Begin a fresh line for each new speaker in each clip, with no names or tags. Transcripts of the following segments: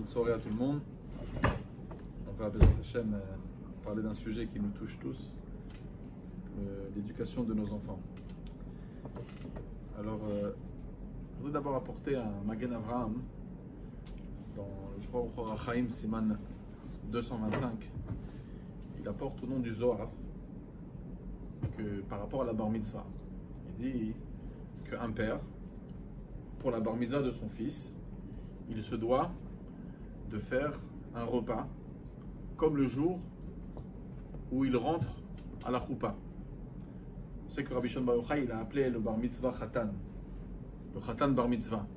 soirée à tout le monde. On va, Bézat Hashem, parler d'un sujet qui nous touche tous, l'éducation de nos enfants. Alors, je voudrais d'abord apporter un Magen Avraham dans le Shor Chaim Siman 225. Il apporte au nom du Zohar que par rapport à la bar mitzvah, il dit qu'un père, pour la bar mitzvah de son fils, il se doit de faire un repas comme le jour où il rentre à la choupa. On sait que Rabbi Shimon Bar Yochai, il a appelé le bar mitzvah Khatan, le Khatan bar mitzvah.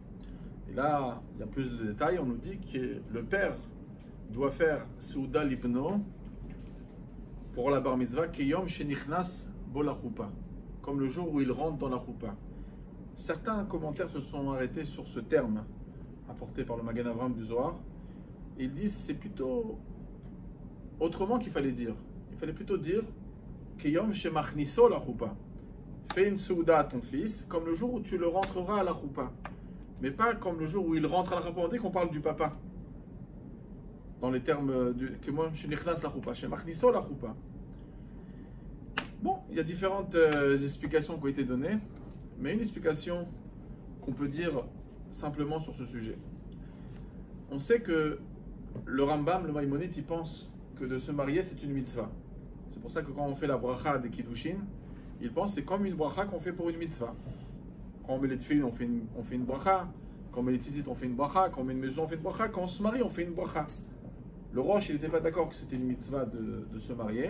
Et là, il y a plus de détails. On nous dit que le père doit faire Souda Libno pour la bar mitzvah, Kiyom Shenichnas Bo la choupa, comme le jour où il rentre dans la choupa. Certains commentaires se sont arrêtés sur ce terme apporté par le Magen Avraham du Zohar. Ils disent c'est plutôt autrement qu'il fallait dire. Il fallait plutôt dire Kiyom Shemachniso la choupa. Fais une souda à ton fils comme le jour où tu le rentreras à la choupa. Mais pas comme le jour où il rentre à la choupa. On dit qu'on parle du papa. Dans les termes du Kiyom Shenichnas la choupa. Shemachniso la choupa. Bon, il y a différentes explications qui ont été données. Mais une explication qu'on peut dire simplement sur ce sujet. On sait que le Rambam, le Maïmonide, il pense que de se marier, c'est une mitzvah. C'est pour ça que quand on fait la bracha des Kiddushin, il pense que c'est comme une bracha qu'on fait pour une mitzvah. Quand on met les tefillin, on fait une bracha. Quand on met les tzitzit, on fait une bracha. Quand on met une maison, on fait une bracha. Quand on se marie, on fait une bracha. Le Rosh, il n'était pas d'accord que c'était une mitzvah de se marier.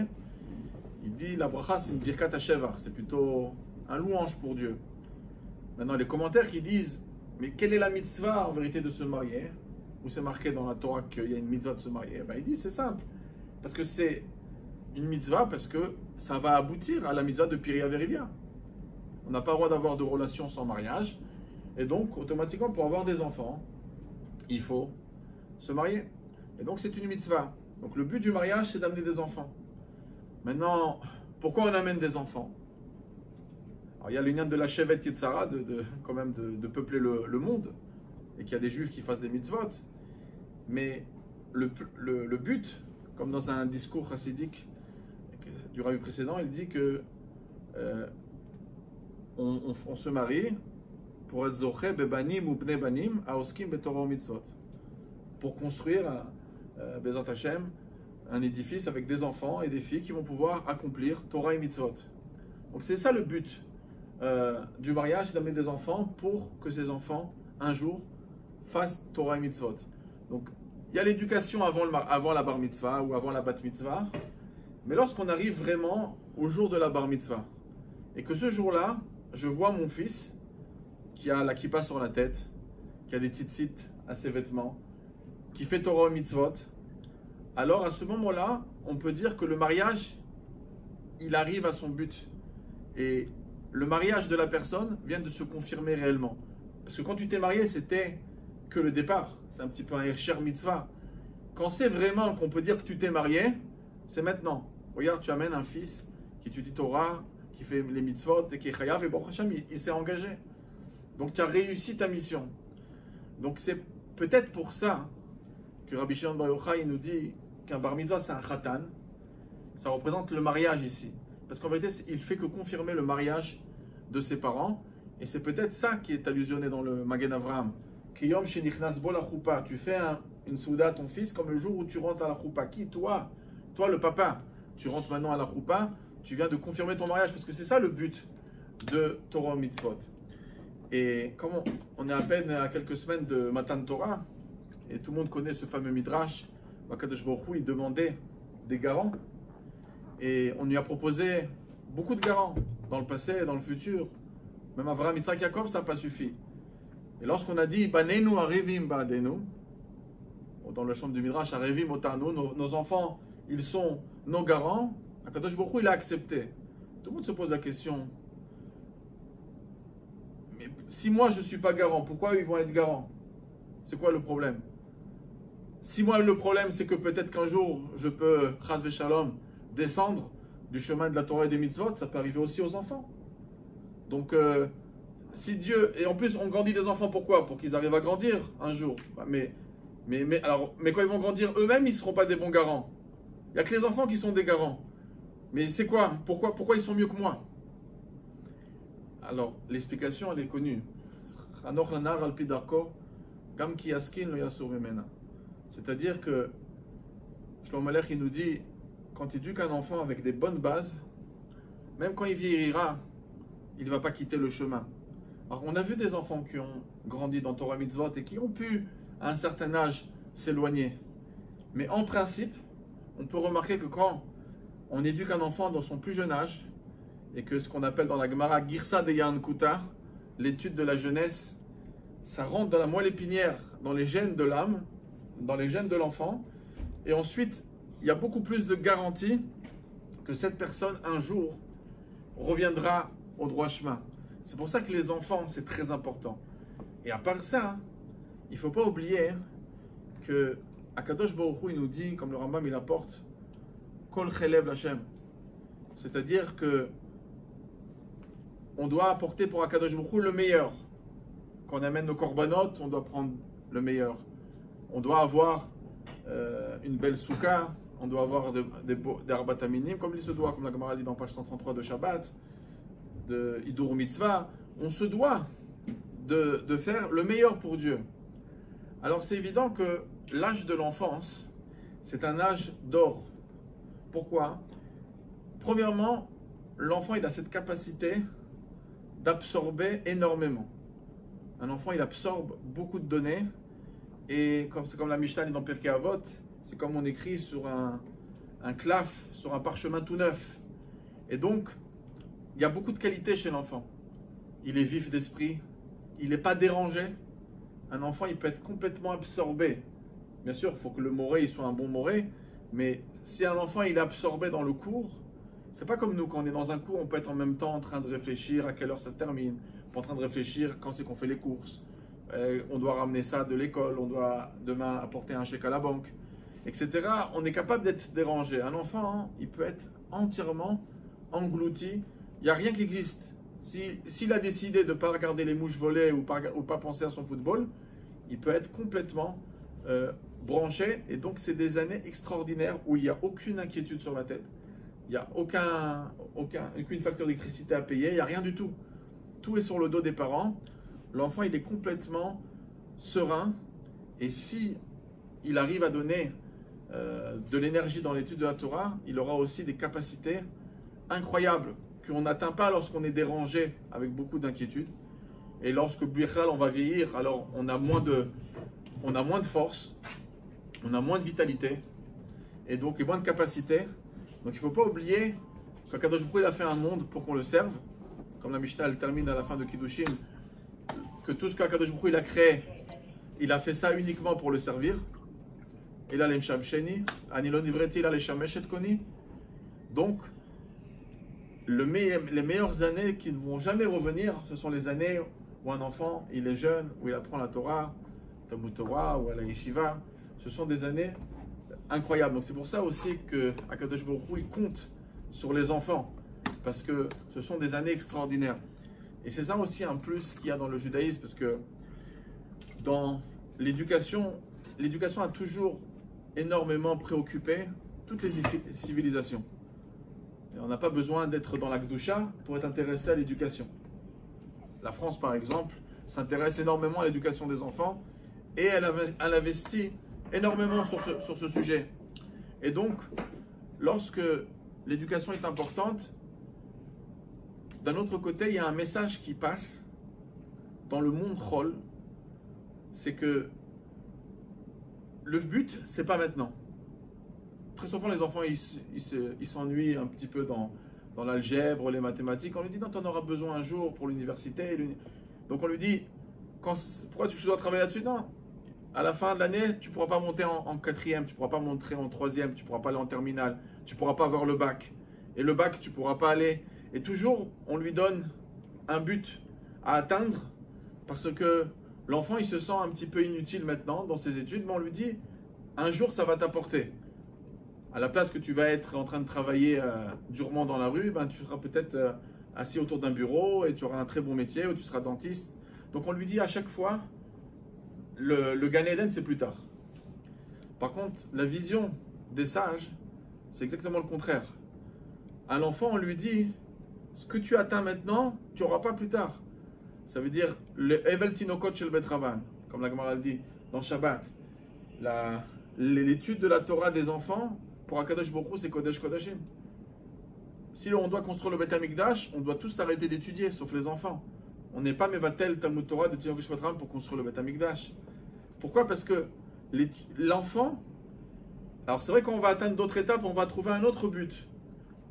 Il dit la bracha, c'est une birkat hashevar. C'est plutôt un louange pour Dieu. Maintenant, les commentaires qui disent mais quelle est la mitzvah en vérité de se marier, où c'est marqué dans la Torah qu'il y a une mitzvah de se marier, ben, il dit c'est simple, parce que c'est une mitzvah, parce que ça va aboutir à la mitzvah de Piria Verivia. On n'a pas le droit d'avoir de relations sans mariage, et donc automatiquement pour avoir des enfants, il faut se marier. Et donc c'est une mitzvah. Donc le but du mariage c'est d'amener des enfants. Maintenant, pourquoi on amène des enfants? Alors, il y a l'union de la Shevet Yitzhara, quand même de peupler le monde, et qu'il y a des juifs qui fassent des mitzvot. Mais le but, comme dans un discours chassidique du rabbi précédent, il dit que on se marie pour être zoché bebanim ou bnei banim aoskim betorah mitzvot, pour construire Bezat Hashem un édifice avec des enfants et des filles qui vont pouvoir accomplir Torah et mitzvot. Donc c'est ça le but du mariage, c'est d'amener des enfants pour que ces enfants, un jour, fassent Torah et mitzvot. Donc, il y a l'éducation avant la bar mitzvah ou avant la bat mitzvah, mais lorsqu'on arrive vraiment au jour de la bar mitzvah, et que ce jour-là, je vois mon fils qui a la kippa sur la tête, qui a des tzitzit à ses vêtements, qui fait Torah et mitzvot, alors à ce moment-là, on peut dire que le mariage, il arrive à son but. Et le mariage de la personne vient de se confirmer réellement. Parce que quand tu t'es marié, c'était que le départ. C'est un petit peu un Hersher Mitzvah. Quand c'est vraiment qu'on peut dire que tu t'es marié, c'est maintenant. Regarde, tu amènes un fils qui étudie Torah, qui fait les mitzvot, et qui est chayav, et Baruch Hashem, il s'est engagé. Donc tu as réussi ta mission. Donc c'est peut-être pour ça que Rabbi Shimon Bar Yochai nous dit qu'un bar mitzvah c'est un khatan. Ça représente le mariage ici. Parce qu'en vérité, il fait que confirmer le mariage de ses parents. Et c'est peut-être ça qui est allusionné dans le Magen Avraham. Kiyom shenichnas bo la choupa. Tu fais une souda à ton fils comme le jour où tu rentres à la choupa. Qui? Toi, le papa. Tu rentres maintenant à la choupa. Tu viens de confirmer ton mariage. Parce que c'est ça le but de Torah Mitzvot. Et comme on est à peine à quelques semaines de Matan Torah, et tout le monde connaît ce fameux Midrash, Akadosh Baruch Hu, il demandait des garants. Et on lui a proposé beaucoup de garants dans le passé et dans le futur. Même Avraham, Yitzhak, Yaakov, ça n'a pas suffi. Et lorsqu'on a dit Banenu arevim ba'adenu, dans le chant du Midrash, arevim otanu, nos enfants, ils sont nos garants, Akadosh Baruch Hu, il a accepté. Tout le monde se pose la question, mais si moi je ne suis pas garant, pourquoi ils vont être garants? C'est quoi le problème? Si moi le problème c'est que peut-être qu'un jour je peux, chas v'shalom, descendre du chemin de la Torah et des mitzvot, ça peut arriver aussi aux enfants. Donc, si Dieu... Et en plus, on grandit des enfants, pourquoi? Pour qu'ils arrivent à grandir un jour. Mais Mais quand ils vont grandir eux-mêmes, ils ne seront pas des bons garants. Il n'y a que les enfants qui sont des garants. Mais c'est quoi? Pourquoi ils sont mieux que moi? Alors, l'explication, elle est connue. C'est-à-dire que Shlomo Melech, il nous dit, quand tu éduques un enfant avec des bonnes bases, même quand il vieillira, il ne va pas quitter le chemin. Alors, on a vu des enfants qui ont grandi dans Torah Mitzvot et qui ont pu, à un certain âge, s'éloigner. Mais en principe, on peut remarquer que quand on éduque un enfant dans son plus jeune âge, et que ce qu'on appelle dans la Gemara Girsa de Yan Kuta, l'étude de la jeunesse, ça rentre dans la moelle épinière, dans les gènes de l'âme, dans les gènes de l'enfant, et ensuite, il y a beaucoup plus de garanties que cette personne, un jour, reviendra au droit chemin. C'est pour ça que les enfants, c'est très important. Et à part ça, il ne faut pas oublier que Akadosh Baruch Hu, il nous dit, comme le Rambam il apporte, Kol Chelev Lashem. C'est-à-dire que on doit apporter pour Akadosh Baruch Hu le meilleur. Quand on amène nos korbanot, on doit prendre le meilleur. On doit avoir une belle souka, on doit avoir des arbat aminim, comme il se doit, comme la Gemara dit dans page 133 de Shabbat, de Hidur Mitzvah. On se doit de faire le meilleur pour Dieu. Alors c'est évident que l'âge de l'enfance, c'est un âge d'or. Pourquoi? Premièrement, l'enfant il a cette capacité d'absorber énormément. Un enfant il absorbe beaucoup de données et c'est comme la Mishnah dit dans Pirkei Avot, c'est comme on écrit sur un claf, sur un parchemin tout neuf. Et donc, il y a beaucoup de qualités chez l'enfant. Il est vif d'esprit, il n'est pas dérangé. Un enfant il peut être complètement absorbé. Bien sûr, il faut que le moré il soit un bon moré, mais si un enfant il est absorbé dans le cours, c'est pas comme nous, quand on est dans un cours, on peut être en même temps en train de réfléchir à quelle heure ça se termine, en train de réfléchir quand c'est qu'on fait les courses, on doit ramener ça de l'école, on doit demain apporter un chèque à la banque, etc. On est capable d'être dérangé. Un enfant, hein, il peut être entièrement englouti, il n'y a rien qui existe. S'il a décidé de ne pas regarder les mouches voler ou pas penser à son football, il peut être complètement branché. Et donc, c'est des années extraordinaires où il n'y a aucune inquiétude sur la tête. Il n'y a aucune facture d'électricité à payer, il n'y a rien du tout. Tout est sur le dos des parents. L'enfant, il est complètement serein. Et si il arrive à donner de l'énergie dans l'étude de la Torah, il aura aussi des capacités incroyables qu'on n'atteint pas lorsqu'on est dérangé avec beaucoup d'inquiétude. Et lorsque Bichal, on va vieillir, alors on a moins de force, on a moins de vitalité, et donc moins de capacité. Donc il ne faut pas oublier qu'Akadosh Baruch Hu, il a fait un monde pour qu'on le serve, comme la Mishnah elle termine à la fin de Kiddushin, que tout ce qu'Akadosh Baruch Hu, il a créé, il a fait ça uniquement pour le servir. Il a l'emsham sheni, anilon ivreti, il a l'eshamesh et koni. Donc, les meilleures années qui ne vont jamais revenir, ce sont les années où un enfant, il est jeune, où il apprend la Torah, Talmud Torah, ou à la yeshiva. Ce sont des années incroyables. Donc c'est pour ça aussi que Akadosh Baruch Hu, il compte sur les enfants, parce que ce sont des années extraordinaires. Et c'est ça aussi un plus qu'il y a dans le judaïsme, parce que dans l'éducation a toujours énormément préoccupé toutes les civilisations. Et on n'a pas besoin d'être dans la Gdusha pour être intéressé à l'éducation. La France, par exemple, s'intéresse énormément à l'éducation des enfants et elle investit énormément sur ce sujet. Et donc, lorsque l'éducation est importante, d'un autre côté, il y a un message qui passe dans le monde Chol, c'est que le but, c'est pas maintenant. Très souvent, les enfants, ils s'ennuient un petit peu dans l'algèbre, les mathématiques. On lui dit, non, tu en auras besoin un jour pour l'université. Donc on lui dit, pourquoi tu dois travailler là-dessus? Non, à la fin de l'année, tu ne pourras pas monter en quatrième, tu ne pourras pas monter en troisième, tu ne pourras pas aller en terminale, tu ne pourras pas avoir le bac. Et le bac, tu ne pourras pas aller. Et toujours, on lui donne un but à atteindre parce que l'enfant, il se sent un petit peu inutile maintenant dans ses études, mais on lui dit, un jour, ça va t'apporter. À la place que tu vas être en train de travailler durement dans la rue, ben, tu seras peut-être assis autour d'un bureau et tu auras un très bon métier ou tu seras dentiste. Donc on lui dit à chaque fois, le Gan Eden, c'est plus tard. Par contre, la vision des sages, c'est exactement le contraire. À l'enfant, on lui dit, ce que tu atteins maintenant, tu n'auras pas plus tard. Ça veut dire, le Evel Tinokot Shel Bet Rabban, comme la Gemara le dit dans Shabbat. L'étude de la Torah des enfants, pour Akadosh Baruch Hu, c'est Kodesh Kodashim. Si on doit construire le Bet Hamikdash, on doit tous s'arrêter d'étudier, sauf les enfants. On n'est pas Mevatel Talmud Torah de Tinokot Shel Bet Rabban pour construire le Bet Hamikdash. Pourquoi? Parce que l'enfant, alors c'est vrai qu'on va atteindre d'autres étapes, on va trouver un autre but,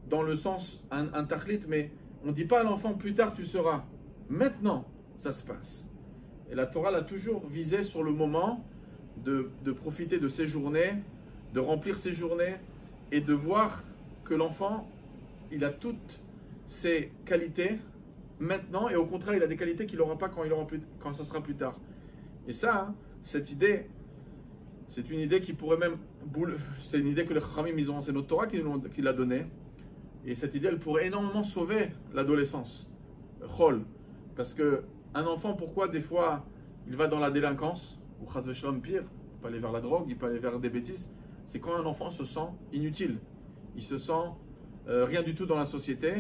dans le sens, un tachlit, mais on ne dit pas à l'enfant, plus tard tu seras. Maintenant, ça se passe. Et la Torah l'a toujours visé sur le moment de profiter de ses journées, de remplir ses journées, et de voir que l'enfant, il a toutes ses qualités maintenant, et au contraire, il a des qualités qu'il n'aura pas quand ça sera plus tard. Et ça, hein, cette idée, c'est une idée qui pourrait même... C'est une idée que les Chachamim, c'est notre Torah qui l'a donnée. Et cette idée, elle pourrait énormément sauver l'adolescence. Chol. Parce qu'un enfant, pourquoi des fois, il va dans la délinquance, ou chas v'shalom pire, il peut aller vers la drogue, il peut aller vers des bêtises. C'est quand un enfant se sent inutile. Il se sent rien du tout dans la société.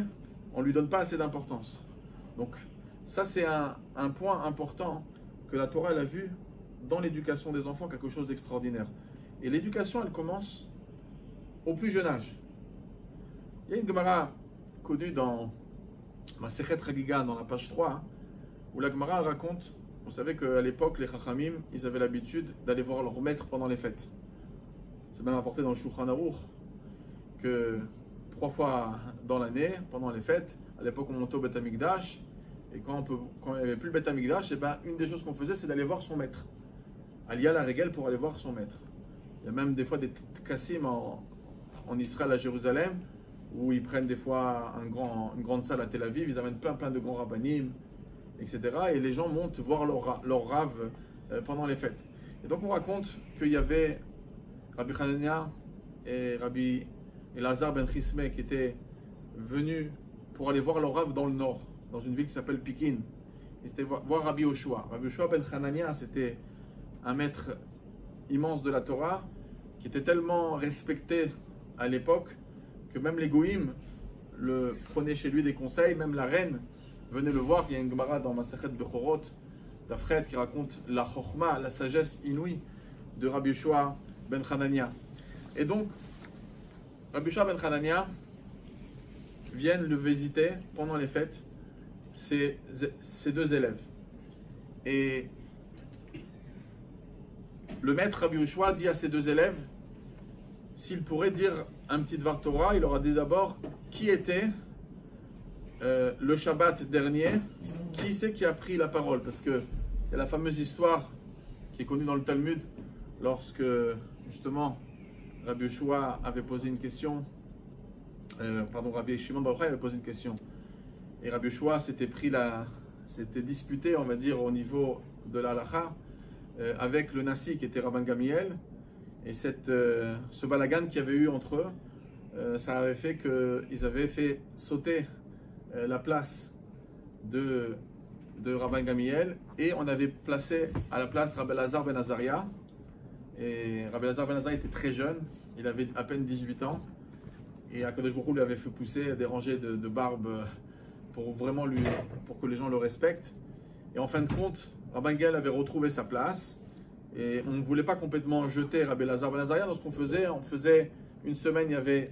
On ne lui donne pas assez d'importance. Donc, ça, c'est un point important que la Torah elle a vu dans l'éducation des enfants, quelque chose d'extraordinaire. Et l'éducation, elle commence au plus jeune âge. Il y a une Gemara connue dans Masechet Chagiga, dans la page 3, où la Gemara raconte, vous savez qu'à l'époque, les Chachamim, ils avaient l'habitude d'aller voir leur maître pendant les fêtes. C'est même apporté dans le Shulchan Aruch que 3 fois dans l'année, pendant les fêtes, à l'époque on montait au Bet Hamikdash, et quand il n'y avait plus le Bet Hamikdash, une des choses qu'on faisait, c'est d'aller voir son maître. Aliyah la Regel pour aller voir son maître. Il y a même des fois des kassim en Israël, à Jérusalem, où ils prennent des fois une grande salle à Tel Aviv, ils amènent plein de grands rabbanim, etc. Et les gens montent voir leur rav pendant les fêtes. Et donc on raconte qu'il y avait Rabbi Hanania et Rabbi Elazar ben Chisme qui étaient venus pour aller voir leur rav dans le nord, dans une ville qui s'appelle Pikin. Ils étaient voir Rabbi Yoshua. Rabbi Yoshua ben Hanania, c'était un maître immense de la Torah qui était tellement respecté à l'époque que même les goïms le prenaient chez lui des conseils, même la reine venait le voir. Il y a une Gemara dans Masechet Bechorot d'Afred qui raconte la chokhma, la sagesse inouïe de Rabbi Yoshua ben Hanania. Et donc, Rabbi Yoshua ben Hanania viennent le visiter pendant les fêtes, ses 2 élèves. Et le maître Rabbi Yoshua dit à ses 2 élèves, s'il pourrait dire un petit Dvar Torah, il leur a dit d'abord qui était le Shabbat dernier, qui c'est qui a pris la parole. Parce qu'il y a la fameuse histoire qui est connue dans le Talmud, lorsque justement Rabbi Yoshua avait posé une question, Rabbi Shimon Bar Yochai avait posé une question. Et Rabbi Yoshua s'était disputé, on va dire, au niveau de la halacha, avec le Nasi qui était Rabban Gamliel. Et ce balagan qu'il y avait eu entre eux, ça avait fait qu'ils avaient fait sauter la place de Rabban Gamliel et on avait placé à la place Rabbi Elazar ben Azaria. Et Rabbi Elazar ben Azaria était très jeune, il avait à peine 18 ans. Et Akadosh Baruch Hu lui avait fait pousser des rangées de barbe pour que les gens le respectent. Et en fin de compte, Rabban Gamliel avait retrouvé sa place. Et on ne voulait pas complètement jeter Rabbi Elazar ben Azaria. Donc ce qu'on faisait, une semaine il y avait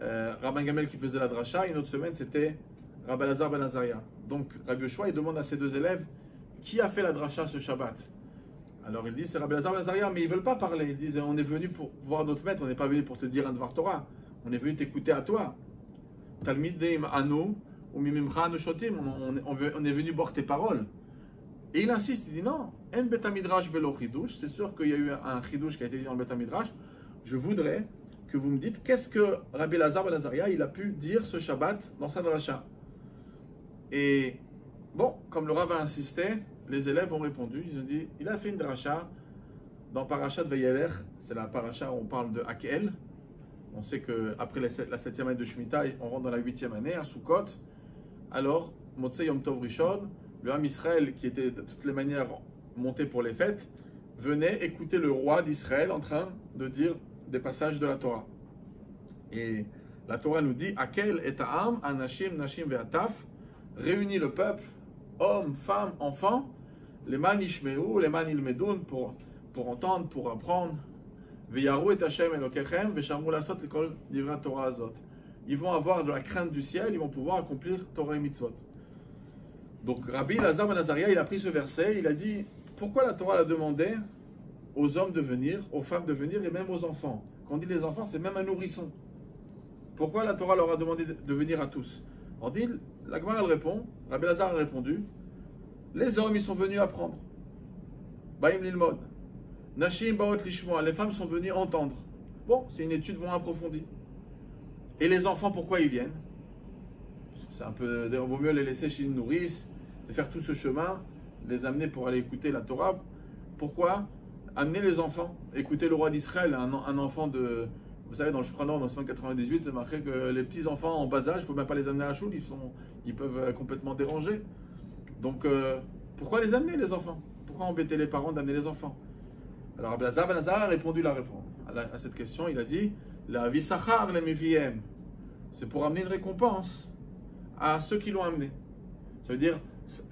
Rabban Gamliel qui faisait la dracha, une autre semaine c'était Rabbi Elazar ben Azaria. Donc Rabbi Yoshua il demande à ses 2 élèves qui a fait la dracha ce Shabbat. Alors il dit c'est Rabbi Elazar ben Azaria, mais ils ne veulent pas parler. Ils disent on est venu pour voir notre maître, on n'est pas venu pour te dire un Dvar Torah, on est venu t'écouter à toi. Talmidim anu ou mimimcha anu shotim, on est venu boire tes paroles. Et il insiste, il dit non, en Bet Midrash belo chidouche, c'est sûr qu'il y a eu un chidouche qui a été dit dans le Bet Midrash. Je voudrais que vous me dites qu'est-ce que Rabbi Elazar ben Azaria il a pu dire ce Shabbat dans sa dracha. Et bon, comme le Rav a insisté, les élèves ont répondu, ils ont dit, il a fait une dracha dans Parashat Vayeler, c'est la paracha où on parle de Hakel. On sait qu'après la 7e année de Shemitah, on rentre dans la 8e année, à Sukkot. Alors, Motzei Yom Tov Rishon, le Ham Israël qui était de toutes les manières monté pour les fêtes, venaient écouter le roi d'Israël en train de dire des passages de la Torah. Et la Torah nous dit, Akel et Ta'am, Anashim, Nashim ve'ataf, réunit le peuple, hommes, femmes, enfants, les man ishmeu, les man ilmedun, pour entendre, pour apprendre. Ve'yaru et Hashem elokechem, ve'shamru lasot lekol divrei Torah azot. Ils vont avoir de la crainte du ciel, ils vont pouvoir accomplir Torah et mitzvot. Donc Rabbi Elazar ben Azaria, il a pris ce verset, il a dit, pourquoi la Torah a demandé aux hommes de venir, aux femmes de venir et même aux enfants? Quand on dit les enfants, c'est même un nourrisson. Pourquoi la Torah leur a demandé de venir à tous? On dit, la Gemara elle répond, Rabbi Elazar a répondu, les hommes ils sont venus apprendre. Baim lilmod. Nashim baot lishmoa, les femmes sont venues entendre. Bon, c'est une étude moins approfondie. Et les enfants, pourquoi ils viennent? C'est un peu, il vaut mieux les laisser chez une nourrice, de faire tout ce chemin, les amener pour aller écouter la Torah. Pourquoi? Amener les enfants, écouter le roi d'Israël, un enfant de... Vous savez, dans le Shulchan Aruch, dans 198, c'est marqué que les petits enfants en bas âge, il ne faut même pas les amener à la choule, ils peuvent complètement déranger. Donc, pourquoi les amener, les enfants? Pourquoi embêter les parents d'amener les enfants? Alors, Rabbi Elazar ben Azariah a répondu à cette question. Il a dit, la visachar le miviem, c'est pour amener une récompense à ceux qui l'ont amené. Ça veut dire,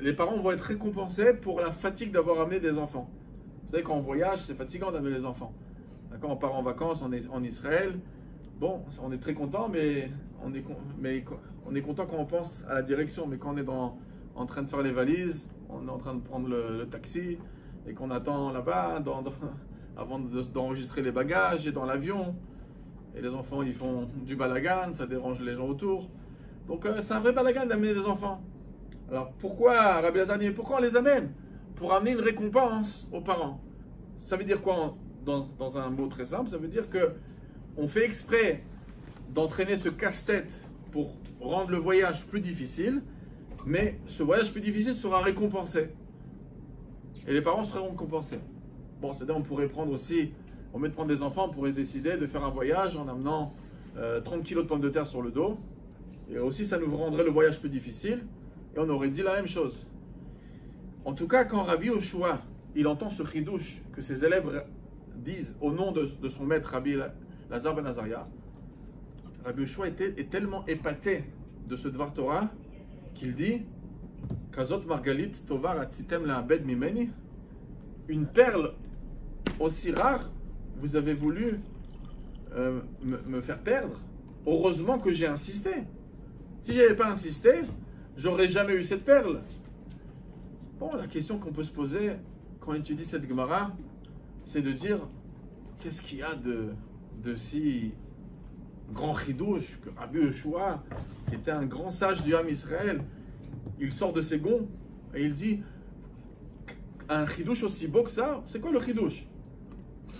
les parents vont être récompensés pour la fatigue d'avoir amené des enfants. Vous savez, quand on voyage, c'est fatigant d'amener les enfants. Quand on part en vacances en Israël, bon, on est très content, mais on est content quand on pense à la direction. Mais quand on est en train de faire les valises, on est en train de prendre le taxi, et qu'on attend là-bas avant d'enregistrer les bagages, et dans l'avion, et les enfants ils font du balagan, ça dérange les gens autour. Donc c'est un vrai balagan d'amener des enfants. Alors pourquoi, Rabbi Elazar dit, pourquoi on les amène? Pour amener une récompense aux parents. Ça veut dire quoi dans un mot très simple? Ça veut dire que on fait exprès d'entraîner ce casse-tête pour rendre le voyage plus difficile, mais ce voyage plus difficile sera récompensé. Et les parents seront récompensés. Bon, c'est-à-dire on pourrait prendre aussi, au lieu de prendre des enfants, on pourrait décider de faire un voyage en amenant 30 kilos de pommes de terre sur le dos. Et aussi, ça nous rendrait le voyage plus difficile. Et on aurait dit la même chose. En tout cas, quand Rabbi Yoshua, il entend ce chidouche que ses élèves disent au nom de son maître Rabbi Elazar ben Azaria, Rabbi Yoshua est tellement épaté de ce Dvar Torah qu'il dit Kazot Margalit Tovar Atzitem La'abed Mimeni, une perle aussi rare, vous avez voulu me faire perdre. Heureusement que j'ai insisté. Si je n'avais pas insisté, j'aurais jamais eu cette perle. Bon, la question qu'on peut se poser quand on étudie cette Gemara, c'est de dire qu'est-ce qu'il y a de si grand chidouche que Rabbi Yoshua, qui était un grand sage du Ham Israël, il sort de ses gonds et il dit un chidouche aussi beau que ça, c'est quoi le chidouche?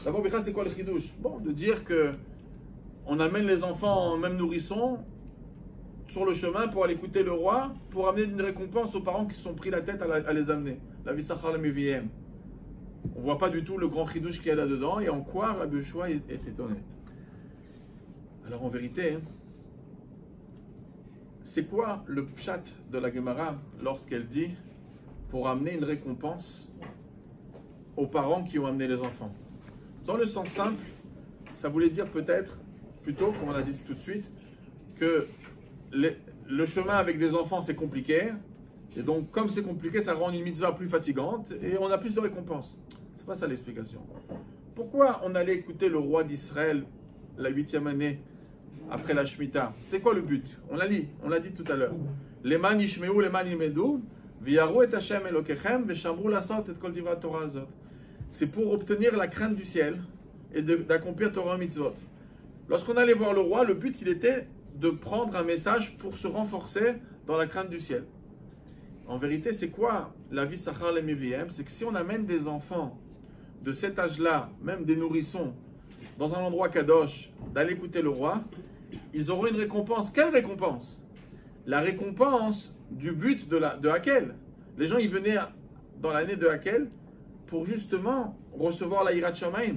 D'abord, c'est quoi le chidouche? Bon, de dire que on amène les enfants, même nourrissons, sur le chemin pour aller écouter le roi, pour amener une récompense aux parents qui se sont pris la tête à les amener. La visachar le miviem. On ne voit pas du tout le grand chidouche qu'il y a là-dedans et en quoi Rabbi Yoshua est étonné. Alors en vérité, c'est quoi le pshat de la Gemara lorsqu'elle dit pour amener une récompense aux parents qui ont amené les enfants? Dans le sens simple, ça voulait dire peut-être, plutôt, comme on a dit tout de suite, que le chemin avec des enfants c'est compliqué, et donc comme c'est compliqué, ça rend une mitzvah plus fatigante et on a plus de récompenses. C'est pas ça l'explication. Pourquoi on allait écouter le roi d'Israël la 8e année après la Shemitah? C'était quoi le but? On l'a dit tout à l'heure. Leman yishmeu, leman ilmedu, v'yaru et Hashem elokechem, v'shamru lasot et kol divrei Torah azot. C'est pour obtenir la crainte du ciel et d'accomplir Torah mitzvot. Lorsqu'on allait voir le roi, le but il était de prendre un message pour se renforcer dans la crainte du ciel. En vérité, c'est quoi la vie Sachar le Miviem? C'est que si on amène des enfants de cet âge-là, même des nourrissons, dans un endroit kadosh, d'aller écouter le roi, ils auront une récompense. Quelle récompense? La récompense du but de Hakel. Les gens, ils venaient dans l'année de Hakel pour justement recevoir la Hirat Shamayim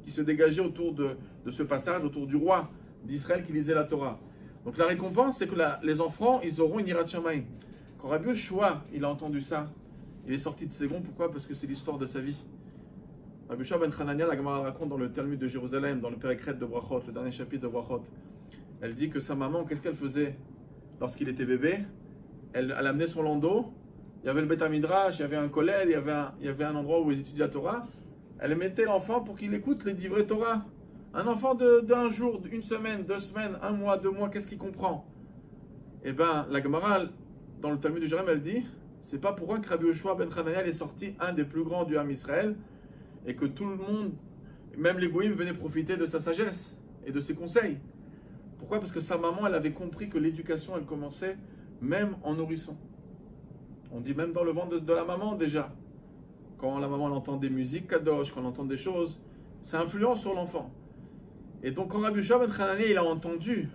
qui se dégageait autour de ce passage, autour du roi d'Israël qui lisait la Torah. Donc la récompense, c'est que les enfants, ils auront une Hirat Shamayim. Quand Rabbi Yoshua, il a entendu ça, il est sorti de ses gonds. Pourquoi? Parce que c'est l'histoire de sa vie. Rabbi Yoshua ben Hanania, la Gemara raconte dans le Talmud de Jérusalem, dans le Péricrète de Brachot, le dernier chapitre de Brachot, elle dit que sa maman, qu'est-ce qu'elle faisait lorsqu'il était bébé? Elle amenait son landau, il y avait le Beth Midrash, il y avait un kollel, il y avait un endroit où ils étudiaient la Torah. Elle mettait l'enfant pour qu'il écoute les divrei Torah. Un enfant d'un jour, une semaine, 2 semaines, 1 mois, 2 mois, qu'est-ce qu'il comprend? Eh bien, la Gemara, dans le Talmud de Jérusalem, elle dit, c'est pas pour rien que Rabbi Yoshua ben Hanania est sorti un des plus grands du Ham Israël, et que tout le monde, même les goïms, venaient profiter de sa sagesse et de ses conseils. Pourquoi? Parce que sa maman, elle avait compris que l'éducation, elle commençait même en nourrisson. On dit même dans le ventre de la maman déjà. Quand la maman elle entend des musiques kadosh, quand elle entend des choses, ça influence sur l'enfant. Et donc quand Rabbi Yoshua ben Hanania, il a entendu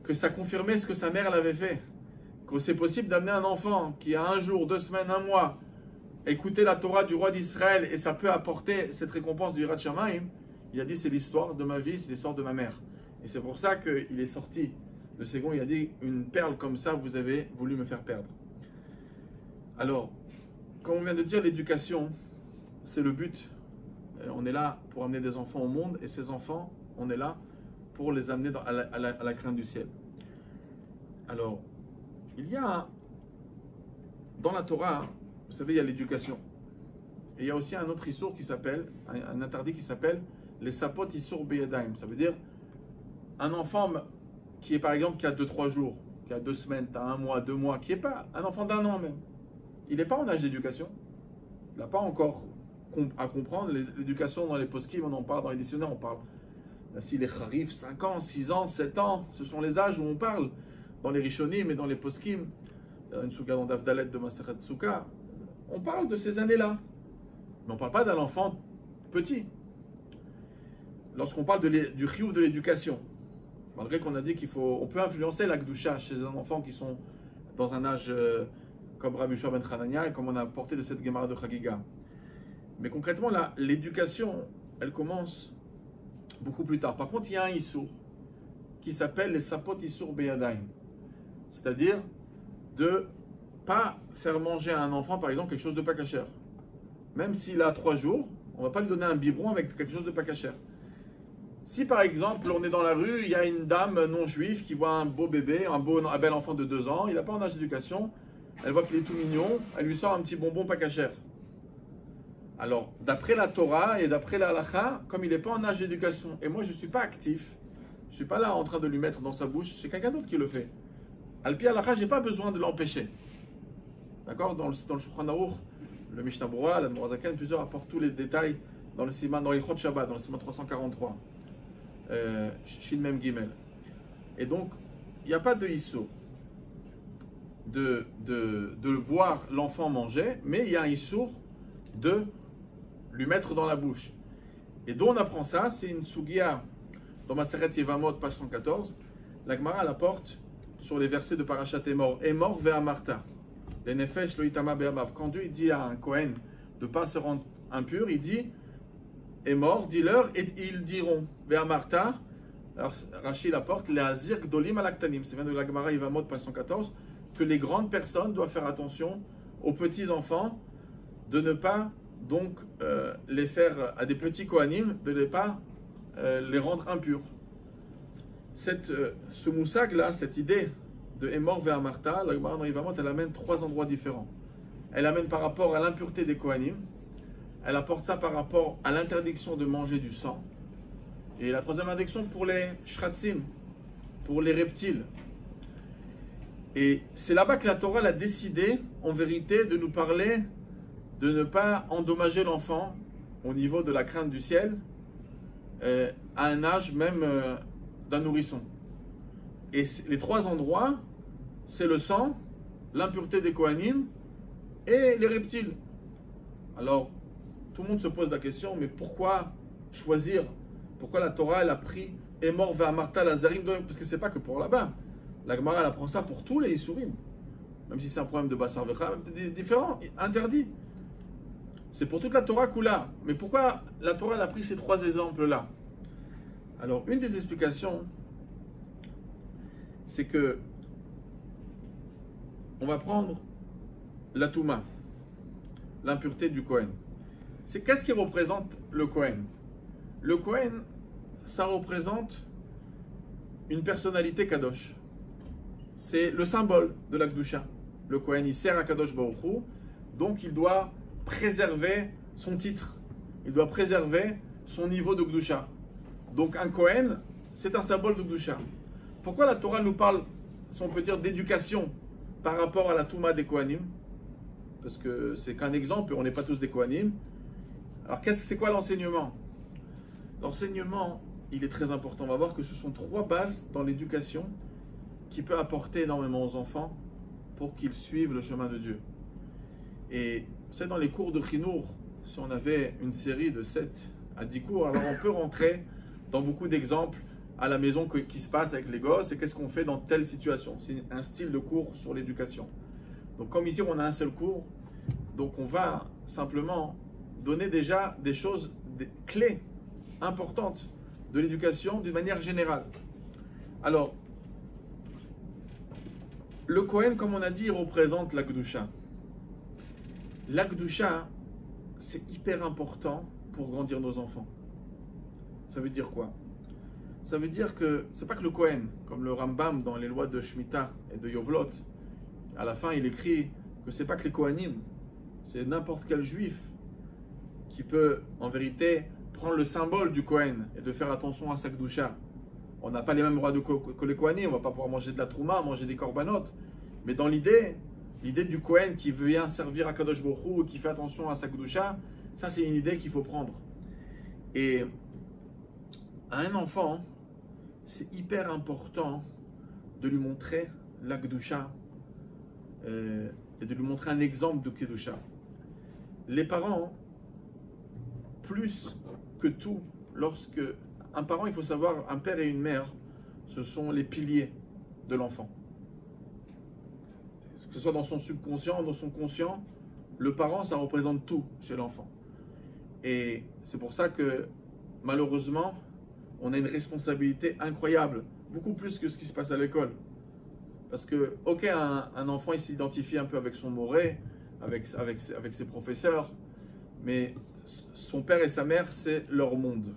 que ça confirmait ce que sa mère elle avait fait, que c'est possible d'amener un enfant qui a 1 jour, 2 semaines, 1 mois, écouter la Torah du roi d'Israël et ça peut apporter cette récompense du Yirat Shamayim, il a dit c'est l'histoire de ma vie, c'est l'histoire de ma mère. Et c'est pour ça qu'il est sorti de Ségon, il a dit une perle comme ça vous avez voulu me faire perdre. Alors, comme on vient de dire, l'éducation, c'est le but. On est là pour amener des enfants au monde et ces enfants, on est là pour les amener à la crainte du ciel. Alors, il y a dans la Torah, vous savez, il y a l'éducation. Et il y a aussi un autre issour qui s'appelle, un interdit qui s'appelle les sapot issour beyadaim. Ça veut dire un enfant qui est par exemple qui a 2-3 jours, qui a 2 semaines, qui a 1 mois, 2 mois, qui n'est pas un enfant d'1 an même. Il n'est pas en âge d'éducation. Il n'a pas encore à comprendre. L'éducation dans les poskim, on en parle dans les dictionnaires, on parle. Si les charif, 5 ans, 6 ans, 7 ans, ce sont les âges où on parle. Dans les rishonim et dans les poskim, une souka dans Dafdalet de Maseret Souka, on parle de ces années-là. Mais on ne parle pas d'un enfant petit. Lorsqu'on parle du chiyuv de l'éducation, malgré qu'on a dit on peut influencer la Gdusha chez un enfant qui sont dans un âge comme Rabbi Yoshua ben Hanania et comme on a porté de cette Gemara de Chagiga. Mais concrètement, l'éducation, elle commence beaucoup plus tard. Par contre, il y a un issour qui s'appelle les sapot issour beyadaim. C'est-à-dire de pas faire manger à un enfant, par exemple, quelque chose de pas cachère. Même s'il a 3 jours, on ne va pas lui donner un biberon avec quelque chose de pas cachère. Si par exemple, on est dans la rue, il y a une dame non juive qui voit un beau bébé, un bel enfant de 2 ans, il n'a pas en âge d'éducation, elle voit qu'il est tout mignon, elle lui sort un petit bonbon pas cachère. Alors, d'après la Torah et d'après la halakha, comme il n'est pas en âge d'éducation, et moi je ne suis pas actif, je ne suis pas là en train de lui mettre dans sa bouche, c'est quelqu'un d'autre qui le fait. Al-Pi halakha, je n'ai pas besoin de l'empêcher. D'accord? Dans le Shulchan Aruch, le Mishnah Berurah, la Mourazaken, plusieurs apportent tous les détails dans le Siman, dans les Chot Shabbat, dans le Siman 343. Shin Mem Gimel. Et donc, il n'y a pas de issur de voir l'enfant manger, mais il y a un issur de lui mettre dans la bouche. Et d'où on apprend ça? C'est une sugia dans Maseret Yevamot, page 114. La Gemara l'apporte sur les versets de Parashat Emor ve'amarta. Les nefesh lo itama be'amav. Quand Dieu dit à un Kohen de ne pas se rendre impur, il dit Emor, dis-leur, et ils diront ve'amarta. Alors Rachid apporte les azir gdolim alaktanim. C'est vient de la Gemara Yevamot, page 114, que les grandes personnes doivent faire attention aux petits enfants, de ne pas donc les faire à des petits kohanim, de ne pas les rendre impurs. Ce moussag là, cette idée de Emor ve'amarta, la Gemara dans Yevamot, elle amène 3 endroits différents. Elle amène par rapport à l'impureté des kohanim, elle apporte ça par rapport à l'interdiction de manger du sang, et la 3e interdiction pour les shratzim, pour les reptiles. Et c'est là-bas que la Torah a décidé, en vérité, de nous parler de ne pas endommager l'enfant au niveau de la crainte du ciel, à un âge même d'un nourrisson. Et les 3 endroits, c'est le sang, l'impureté des kohanim et les reptiles. Alors, tout le monde se pose la question, mais pourquoi choisir? Pourquoi la Torah, elle a pris Emor ve'amarta lazarim? Parce que c'est pas que pour là-bas. La Gemara, elle apprend ça pour tous les Issourim. Même si c'est un problème de Bassar Vecha, différent, interdit. C'est pour toute la Torah Kula. Mais pourquoi la Torah elle a pris ces 3 exemples-là? Alors, une des explications, c'est que on va prendre la Touma, l'impureté du Kohen. c'est qu'est-ce qui représente le Kohen? Le Kohen, ça représente une personnalité Kadosh. C'est le symbole de la Kedusha. Le Kohen, il sert à Kadosh Baruch Hu, donc il doit préserver son titre. Il doit préserver son niveau de Kedusha. Donc un Kohen, c'est un symbole de Kedusha. Pourquoi la Torah nous parle, si on peut dire, d'éducation par rapport à la Touma des Kohanim? Parce que c'est qu'un exemple, on n'est pas tous des Kohanim. Alors c'est quoi l'enseignement? L'enseignement, il est très important. On va voir que ce sont 3 bases dans l'éducation qui peut apporter énormément aux enfants pour qu'ils suivent le chemin de Dieu. Et c'est dans les cours de Chinour, si on avait une série de 7 à 10 cours, alors on peut rentrer dans beaucoup d'exemples à la maison qui se passe avec les gosses et qu'est-ce qu'on fait dans telle situation. C'est un style de cours sur l'éducation. Donc comme ici on a un seul cours, donc on va simplement donner déjà des choses, des clés importantes de l'éducation d'une manière générale. Alors, le Kohen, comme on a dit, il représente la Kedusha. La Kedusha, c'est hyper important pour grandir nos enfants. Ça veut dire quoi? Ça veut dire que c'est pas que le Kohen, comme le Rambam dans les lois de Shemitah et de Yovlot, à la fin il écrit que c'est pas que les Kohanim, c'est n'importe quel juif qui peut en vérité prendre le symbole du Kohen et de faire attention à sa Kedusha. On n'a pas les mêmes droits que les Kohanim, on ne va pas pouvoir manger de la trouma, manger des korbanot, mais dans l'idée du Kohen qui vient servir à Kadosh Baruch Hu et qui fait attention à sa Kedusha, ça c'est une idée qu'il faut prendre. Et à un enfant, c'est hyper important de lui montrer la Kedusha et de lui montrer un exemple de Kedusha. Les parents, plus que tout, lorsque un parent, il faut savoir, un père et une mère, ce sont les piliers de l'enfant. Que ce soit dans son subconscient, dans son conscient, le parent, ça représente tout chez l'enfant. Et c'est pour ça que, malheureusement, on a une responsabilité incroyable, beaucoup plus que ce qui se passe à l'école. Parce que, ok, un enfant, il s'identifie un peu avec son moré, avec ses professeurs, mais son père et sa mère, c'est leur monde.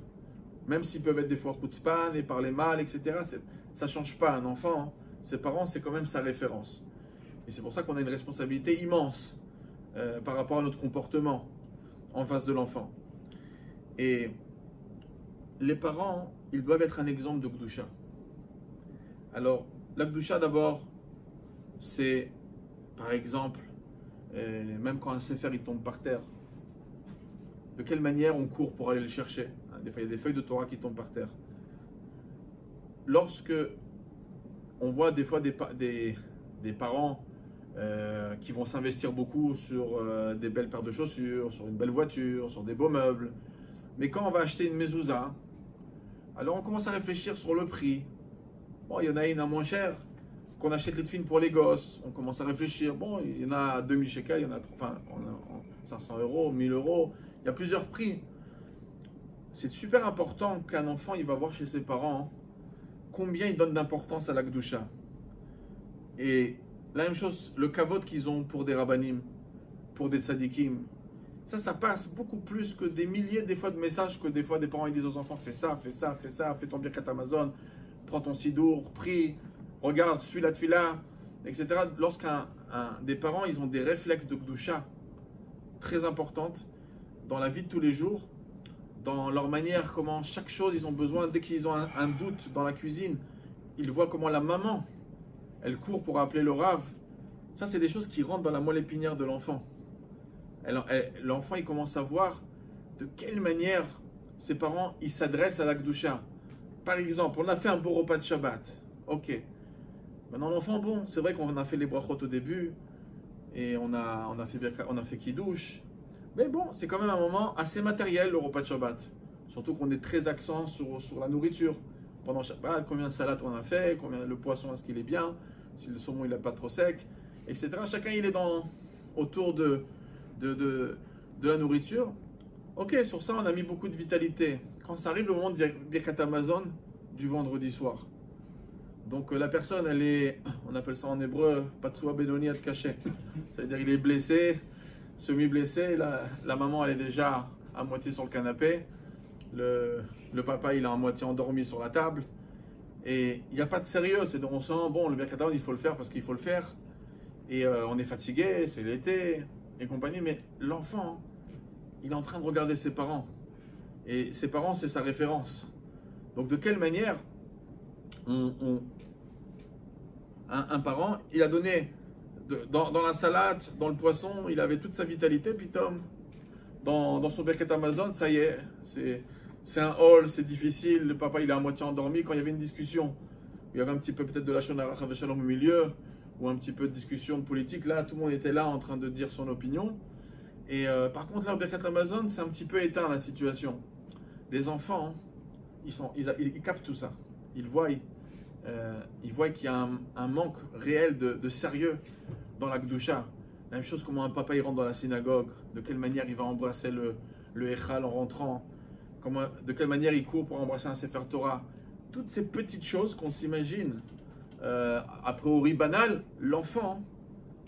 Même s'ils peuvent être des fois chutzpan et parler mal, etc., ça ne change pas un enfant. Hein. Ses parents, c'est quand même sa référence. Et c'est pour ça qu'on a une responsabilité immense par rapport à notre comportement en face de l'enfant. Et les parents, ils doivent être un exemple de Kedusha. Alors, la Kedusha d'abord, c'est par exemple, même quand un sefer il tombe par terre, de quelle manière on court pour aller le chercher? Des fois, il y a des feuilles de Torah qui tombent par terre. Lorsque on voit des fois des parents qui vont s'investir beaucoup sur des belles paires de chaussures, sur une belle voiture, sur des beaux meubles, mais quand on va acheter une mezouza, alors on commence à réfléchir sur le prix. Bon, il y en a une à moins cher, qu'on achète les tefilines pour les gosses, on commence à réfléchir. Bon, il y en a à 2000 shekels, il y en a, enfin, 500 euros, 1000 euros, il y a plusieurs prix. C'est super important qu'un enfant, il va voir chez ses parents combien ils donnent d'importance à la Kedusha. Et la même chose, le kavod qu'ils ont pour des rabbanim, pour des tzadikim, ça passe beaucoup plus que des milliers des fois de messages que des fois des parents ils disent aux enfants fais ça, fais ça, fais ça, fais ton birkat Amazon, prends ton sidour, prie, regarde, suis la tfila, etc. Lorsqu'un des parents ils ont des réflexes de Kedusha très importantes dans la vie de tous les jours, dans leur manière, comment chaque chose ils ont besoin, dès qu'ils ont un doute dans la cuisine, ils voient comment la maman, elle court pour appeler le rave. Ça, c'est des choses qui rentrent dans la moelle épinière de l'enfant. L'enfant, il commence à voir de quelle manière ses parents, ils s'adressent à la Kedusha. Par exemple, on a fait un beau repas de Shabbat. Ok. Maintenant, l'enfant, bon, c'est vrai qu'on a fait les brachot au début, et on a fait Kiddush. Mais bon, c'est quand même un moment assez matériel, le repas de Shabbat. Surtout qu'on est très accent sur la nourriture. Pendant Shabbat, combien de salades on a fait, combien le poisson, est-ce qu'il est bien, si le saumon il n'est pas trop sec, etc. Chacun il est autour de la nourriture. Ok, sur ça on a mis beaucoup de vitalité. Quand ça arrive le moment de Birkat Amazon du vendredi soir. Donc la personne, elle est, on appelle ça en hébreu, Patsua Benoni Ad Kaché. C'est-à-dire il est blessé, semi-blessé, la maman elle est déjà à moitié sur le canapé. Le papa, il est à moitié endormi sur la table. Et il n'y a pas de sérieux. C'est on sent, bon, le Birkat Hamazon, il faut le faire parce qu'il faut le faire. Et on est fatigué, c'est l'été et compagnie. Mais l'enfant, il est en train de regarder ses parents. Et ses parents, c'est sa référence. Donc, de quelle manière un parent, il a donné dans la salade, dans le poisson, il avait toute sa vitalité. Puis, dans son Birkat Hamazon, ça y est, c'est un hall, c'est difficile. Le papa, il est à moitié endormi. Quand il y avait une discussion, il y avait un petit peu peut-être de la Shon Hara Chas v'Shalom au milieu, ou un petit peu de discussion politique. Là, tout le monde était là en train de dire son opinion. Et par contre, là, au Birkat Hamazon, c'est un petit peu éteint la situation. Les enfants, ils captent tout ça. Ils voient qu'il y a un manque réel de sérieux dans la Kedusha. La même chose, comment un papa il rentre dans la synagogue, de quelle manière il va embrasser le Echal en rentrant, de quelle manière il court pour embrasser un Sefer Torah. Toutes ces petites choses qu'on s'imagine a priori banales, l'enfant,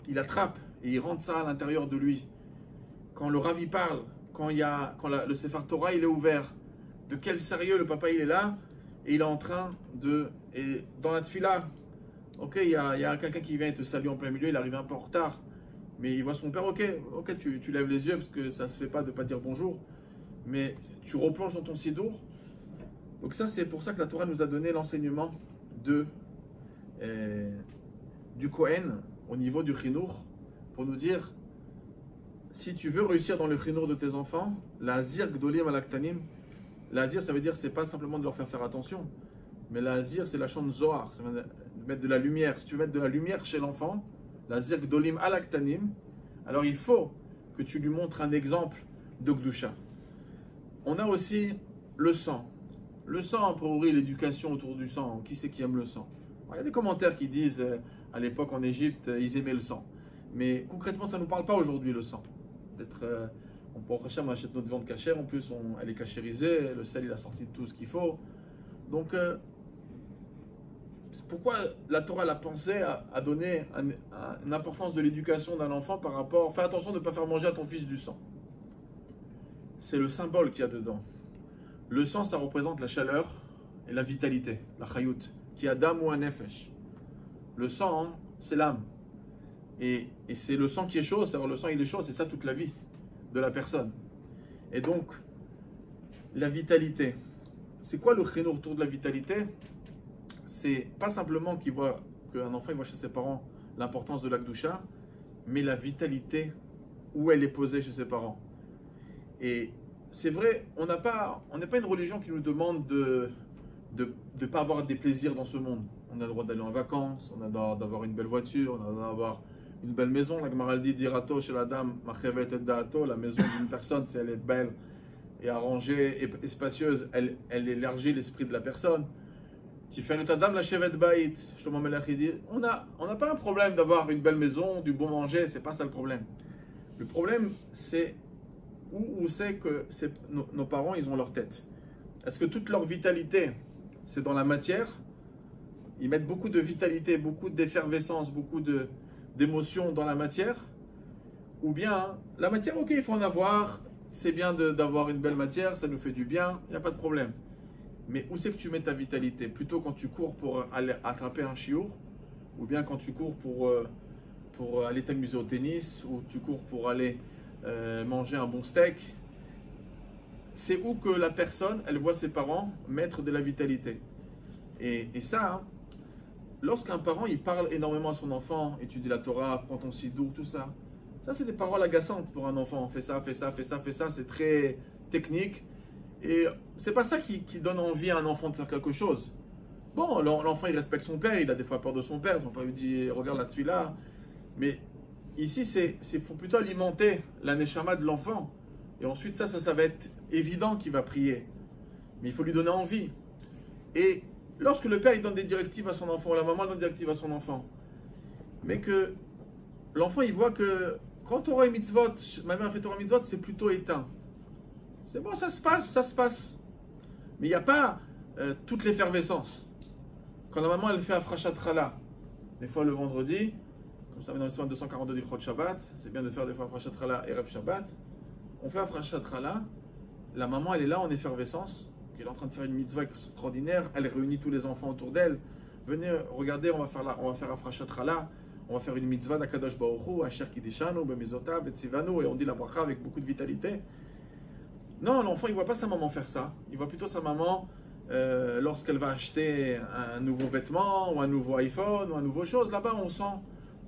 il attrape et il rentre ça à l'intérieur de lui. Quand le Rav parle, quand le Sefer Torah il est ouvert, de quel sérieux le papa il est là et il est en train et dans la tfila, ok, il y a quelqu'un qui vient et te salue en plein milieu, il arrive un peu en retard. Mais il voit son père, ok, tu lèves les yeux parce que ça ne se fait pas de ne pas dire bonjour. Mais tu replonges dans ton sidour. Donc ça, c'est pour ça que la Torah nous a donné l'enseignement du Kohen au niveau du Chinour, pour nous dire, si tu veux réussir dans le Chinour de tes enfants, la Zir Gdolim Alaktanim, la Zir, ça veut dire, c'est pas simplement de leur faire attention, mais la Zir, c'est la chambre Zohar, ça veut dire mettre de la lumière. Si tu veux mettre de la lumière chez l'enfant, la Zir Gdolim Alaktanim, alors il faut que tu lui montres un exemple de Gdusha. On a aussi le sang. Le sang, pour ouvrir l'éducation autour du sang. Qui c'est qui aime le sang? Il y a des commentaires qui disent, à l'époque en Égypte, ils aimaient le sang. Mais concrètement, ça ne nous parle pas aujourd'hui, le sang. Peut-être, on achète notre viande cachère, en plus, elle est cachérisée, le sel, il a sorti de tout ce qu'il faut. Donc, c'est pourquoi la Torah l'a pensé à donner une importance de l'éducation d'un enfant par rapport... Fais attention de ne pas faire manger à ton fils du sang. C'est le symbole qu'il y a dedans. Le sang, ça représente la chaleur et la vitalité, la chayut, qui a d'âme ou un nefesh. Le sang, hein, c'est l'âme. Et c'est le sang qui est chaud, c'est-à-dire le sang il est chaud, c'est ça toute la vie de la personne. Et donc, la vitalité. C'est quoi le chinour autour de la vitalité? C'est pas simplement qu'un enfant il voit chez ses parents l'importance de la Kedusha, mais la vitalité où elle est posée chez ses parents. Et c'est vrai, on n'est pas une religion qui nous demande de ne pas avoir des plaisirs dans ce monde. On a le droit d'aller en vacances, on a le droit d'avoir une belle voiture, on a le droit d'avoir une belle maison. La Gemara dit dirato chez la dame, machevet et daato, la maison d'une personne, si elle est belle et arrangée et spacieuse, elle élargit l'esprit de la personne. Tiferet adam la shevet bait, Shlomo Melech dit, on n'a pas un problème d'avoir une belle maison, du bon manger, c'est pas ça le problème. Le problème, c'est où c'est que nos parents, ils ont leur tête. Est-ce que toute leur vitalité, c'est dans la matière? Ils mettent beaucoup de vitalité, beaucoup d'effervescence, beaucoup d'émotion dans la matière? Ou bien, la matière, ok, il faut en avoir, c'est bien d'avoir une belle matière, ça nous fait du bien, il n'y a pas de problème. Mais où c'est que tu mets ta vitalité? Plutôt quand tu cours pour aller attraper un chiour, ou bien quand tu cours pour aller t'amuser au tennis, ou tu cours pour aller manger un bon steak? C'est où que la personne, elle voit ses parents mettre de la vitalité. Et ça, hein, lorsqu'un parent, il parle énormément à son enfant, étudie la Torah, prend ton sidour, tout ça, ça c'est des paroles agaçantes pour un enfant. Fais ça, fais ça, fais ça, fais ça, c'est très technique. Et c'est pas ça qui donne envie à un enfant de faire quelque chose. Bon, l'enfant il respecte son père, il a des fois peur de son père, son père lui dit regarde la tefila. Mais ici, il faut plutôt alimenter la neshama de l'enfant. Et ensuite, ça va être évident qu'il va prier. Mais il faut lui donner envie. Et lorsque le père il donne des directives à son enfant, ou la maman donne des directives à son enfant, mais que l'enfant il voit que quand Torah et mitzvot, ma mère a fait Torah et mitzvot, c'est plutôt éteint. C'est bon, ça se passe. Mais il n'y a pas toute l'effervescence. Quand la maman elle fait Afrashat Chala, des fois le vendredi, comme ça dans le 242 du Chod Shabbat, c'est bien de faire des fois Afrashat Chala et Erev Shabbat. On fait Afrashat Chala la maman, elle est là en effervescence, elle est en train de faire une mitzvah extraordinaire, elle réunit tous les enfants autour d'elle. Venez, regardez, on va faire Afrashat Chala, on va faire une mitzvah d'Akadosh Baruch Hu, Asher Kidishanu, Bemizotav, Betzivanu, et on dit la bracha avec beaucoup de vitalité. Non, l'enfant, il ne voit pas sa maman faire ça. Il voit plutôt sa maman lorsqu'elle va acheter un nouveau vêtement, ou un nouveau iPhone, ou un nouveau chose. Là-bas, on sent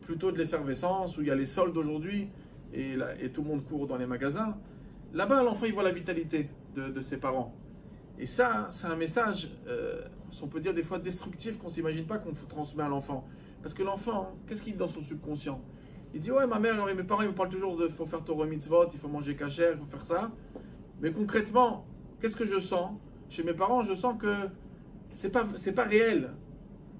plutôt de l'effervescence, où il y a les soldes aujourd'hui, et tout le monde court dans les magasins. Là-bas, l'enfant, il voit la vitalité de ses parents. Et ça, c'est un message, on peut dire des fois destructif, qu'on ne s'imagine pas qu'on transmet à l'enfant. Parce que l'enfant, qu'est-ce qu'il dit dans son subconscient? Il dit, ouais, ma mère et mes parents, ils me parlent toujours de, il faut faire Torah mitzvot, il faut manger kasher, il faut faire ça. Mais concrètement, qu'est-ce que je sens? Chez mes parents, je sens que c'est pas réel.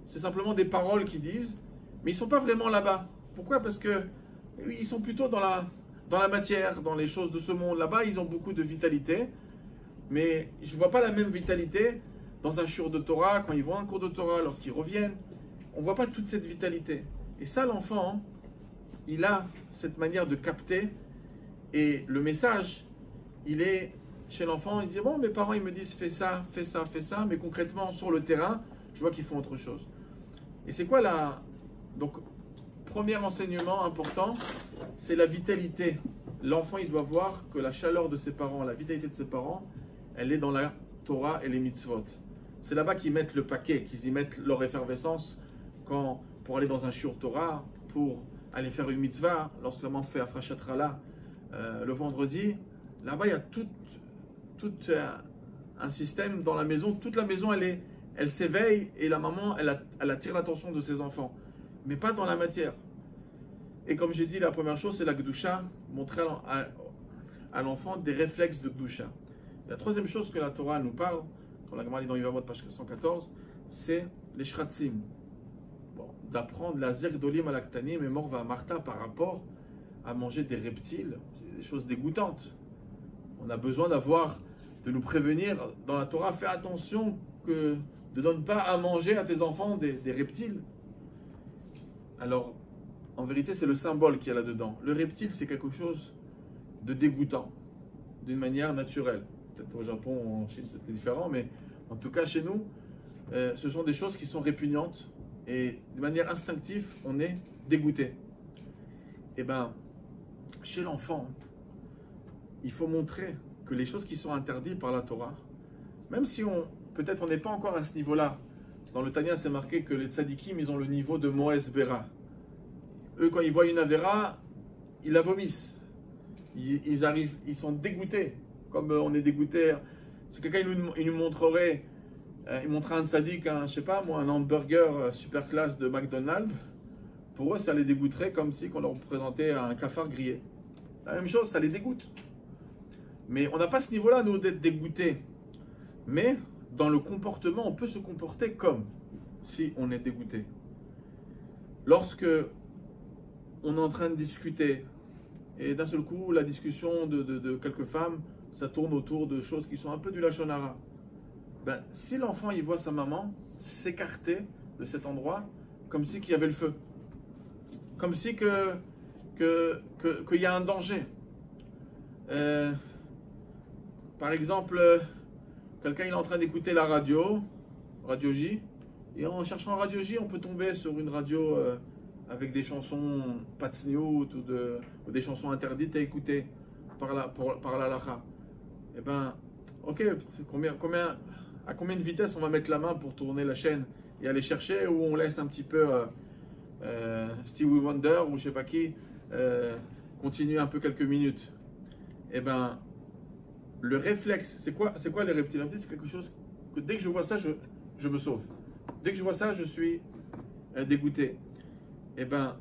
C'est simplement des paroles qu'ils disent, mais ils ne sont pas vraiment là-bas. Pourquoi? Parce que ils sont plutôt dans la matière, dans les choses de ce monde. Là-bas, ils ont beaucoup de vitalité, mais je ne vois pas la même vitalité dans un shiur de Torah, quand ils vont à un cours de Torah, lorsqu'ils reviennent. On ne voit pas toute cette vitalité. Et ça, l'enfant, il a cette manière de capter, et le message, il est chez l'enfant, il dit, bon, mes parents, ils me disent, fais ça, fais ça, fais ça, mais concrètement, sur le terrain, je vois qu'ils font autre chose. Et c'est quoi Donc, premier enseignement important, c'est la vitalité. L'enfant, il doit voir que la chaleur de ses parents, la vitalité de ses parents, elle est dans la Torah et les mitzvot. C'est là-bas qu'ils mettent le paquet, qu'ils y mettent leur effervescence pour aller dans un shiur Torah, pour aller faire une mitzvah, lorsque la maman fait Afrashat Chala le vendredi. Là-bas, il y a tout un système dans la maison. Toute la maison, elle s'éveille, et la maman, elle attire l'attention de ses enfants. Mais pas dans la matière. Et comme j'ai dit, la première chose, c'est la Gdusha, montrer à l'enfant des réflexes de Gdusha. La troisième chose que la Torah nous parle, quand la Gemara dit dans Yevamot, page 114, c'est les Shratzim. Bon, d'apprendre la Zergdolim à l'Aktanim et Morva à Martha par rapport à manger des reptiles, c'est des choses dégoûtantes. On a besoin de nous prévenir dans la Torah, fais attention de ne donne pas à manger à tes enfants des reptiles. Alors, en vérité, c'est le symbole qu'il y a là-dedans. Le reptile, c'est quelque chose de dégoûtant, d'une manière naturelle. Peut-être au Japon ou en Chine, c'était différent, mais en tout cas, chez nous, ce sont des choses qui sont répugnantes, et de manière instinctive, on est dégoûté. Et bien, chez l'enfant, il faut montrer que les choses qui sont interdites par la Torah, même si peut-être on n'est pas encore à ce niveau-là. Dans le Tanya, c'est marqué que les tzadikim, ils ont le niveau de Moès Bera. Eux, quand ils voient une Avera, ils la vomissent. Ils sont dégoûtés, comme on est dégoûté. Si quelqu'un il nous montrerait, il montrerait un tzadik, je sais pas moi, un hamburger super classe de McDonald's, pour eux, ça les dégoûterait comme si on leur présentait un cafard grillé. La même chose, ça les dégoûte. Mais on n'a pas ce niveau-là, nous, d'être dégoûtés. Mais dans le comportement, on peut se comporter comme si on est dégoûté. Lorsque on est en train de discuter, et d'un seul coup, la discussion de quelques femmes, ça tourne autour de choses qui sont un peu du Lachon Hara. Ben, si l'enfant il voit sa maman s'écarter de cet endroit, comme si qu'il y avait le feu, comme si qu'il y a un danger. Par exemple, quelqu'un il est en train d'écouter la Radio J, et en cherchant Radio J, on peut tomber sur une radio avec des chansons patsniout ou des chansons interdites à écouter par la lacha. Eh ben, ok, à combien de vitesse on va mettre la main pour tourner la chaîne et aller chercher, ou on laisse un petit peu Stevie Wonder ou je sais pas qui continuer un peu quelques minutes. Eh ben, le réflexe, c'est quoi les reptiles? Les reptiles, c'est quelque chose que dès que je vois ça, je me sauve. Dès que je vois ça, je suis dégoûté. Eh ben,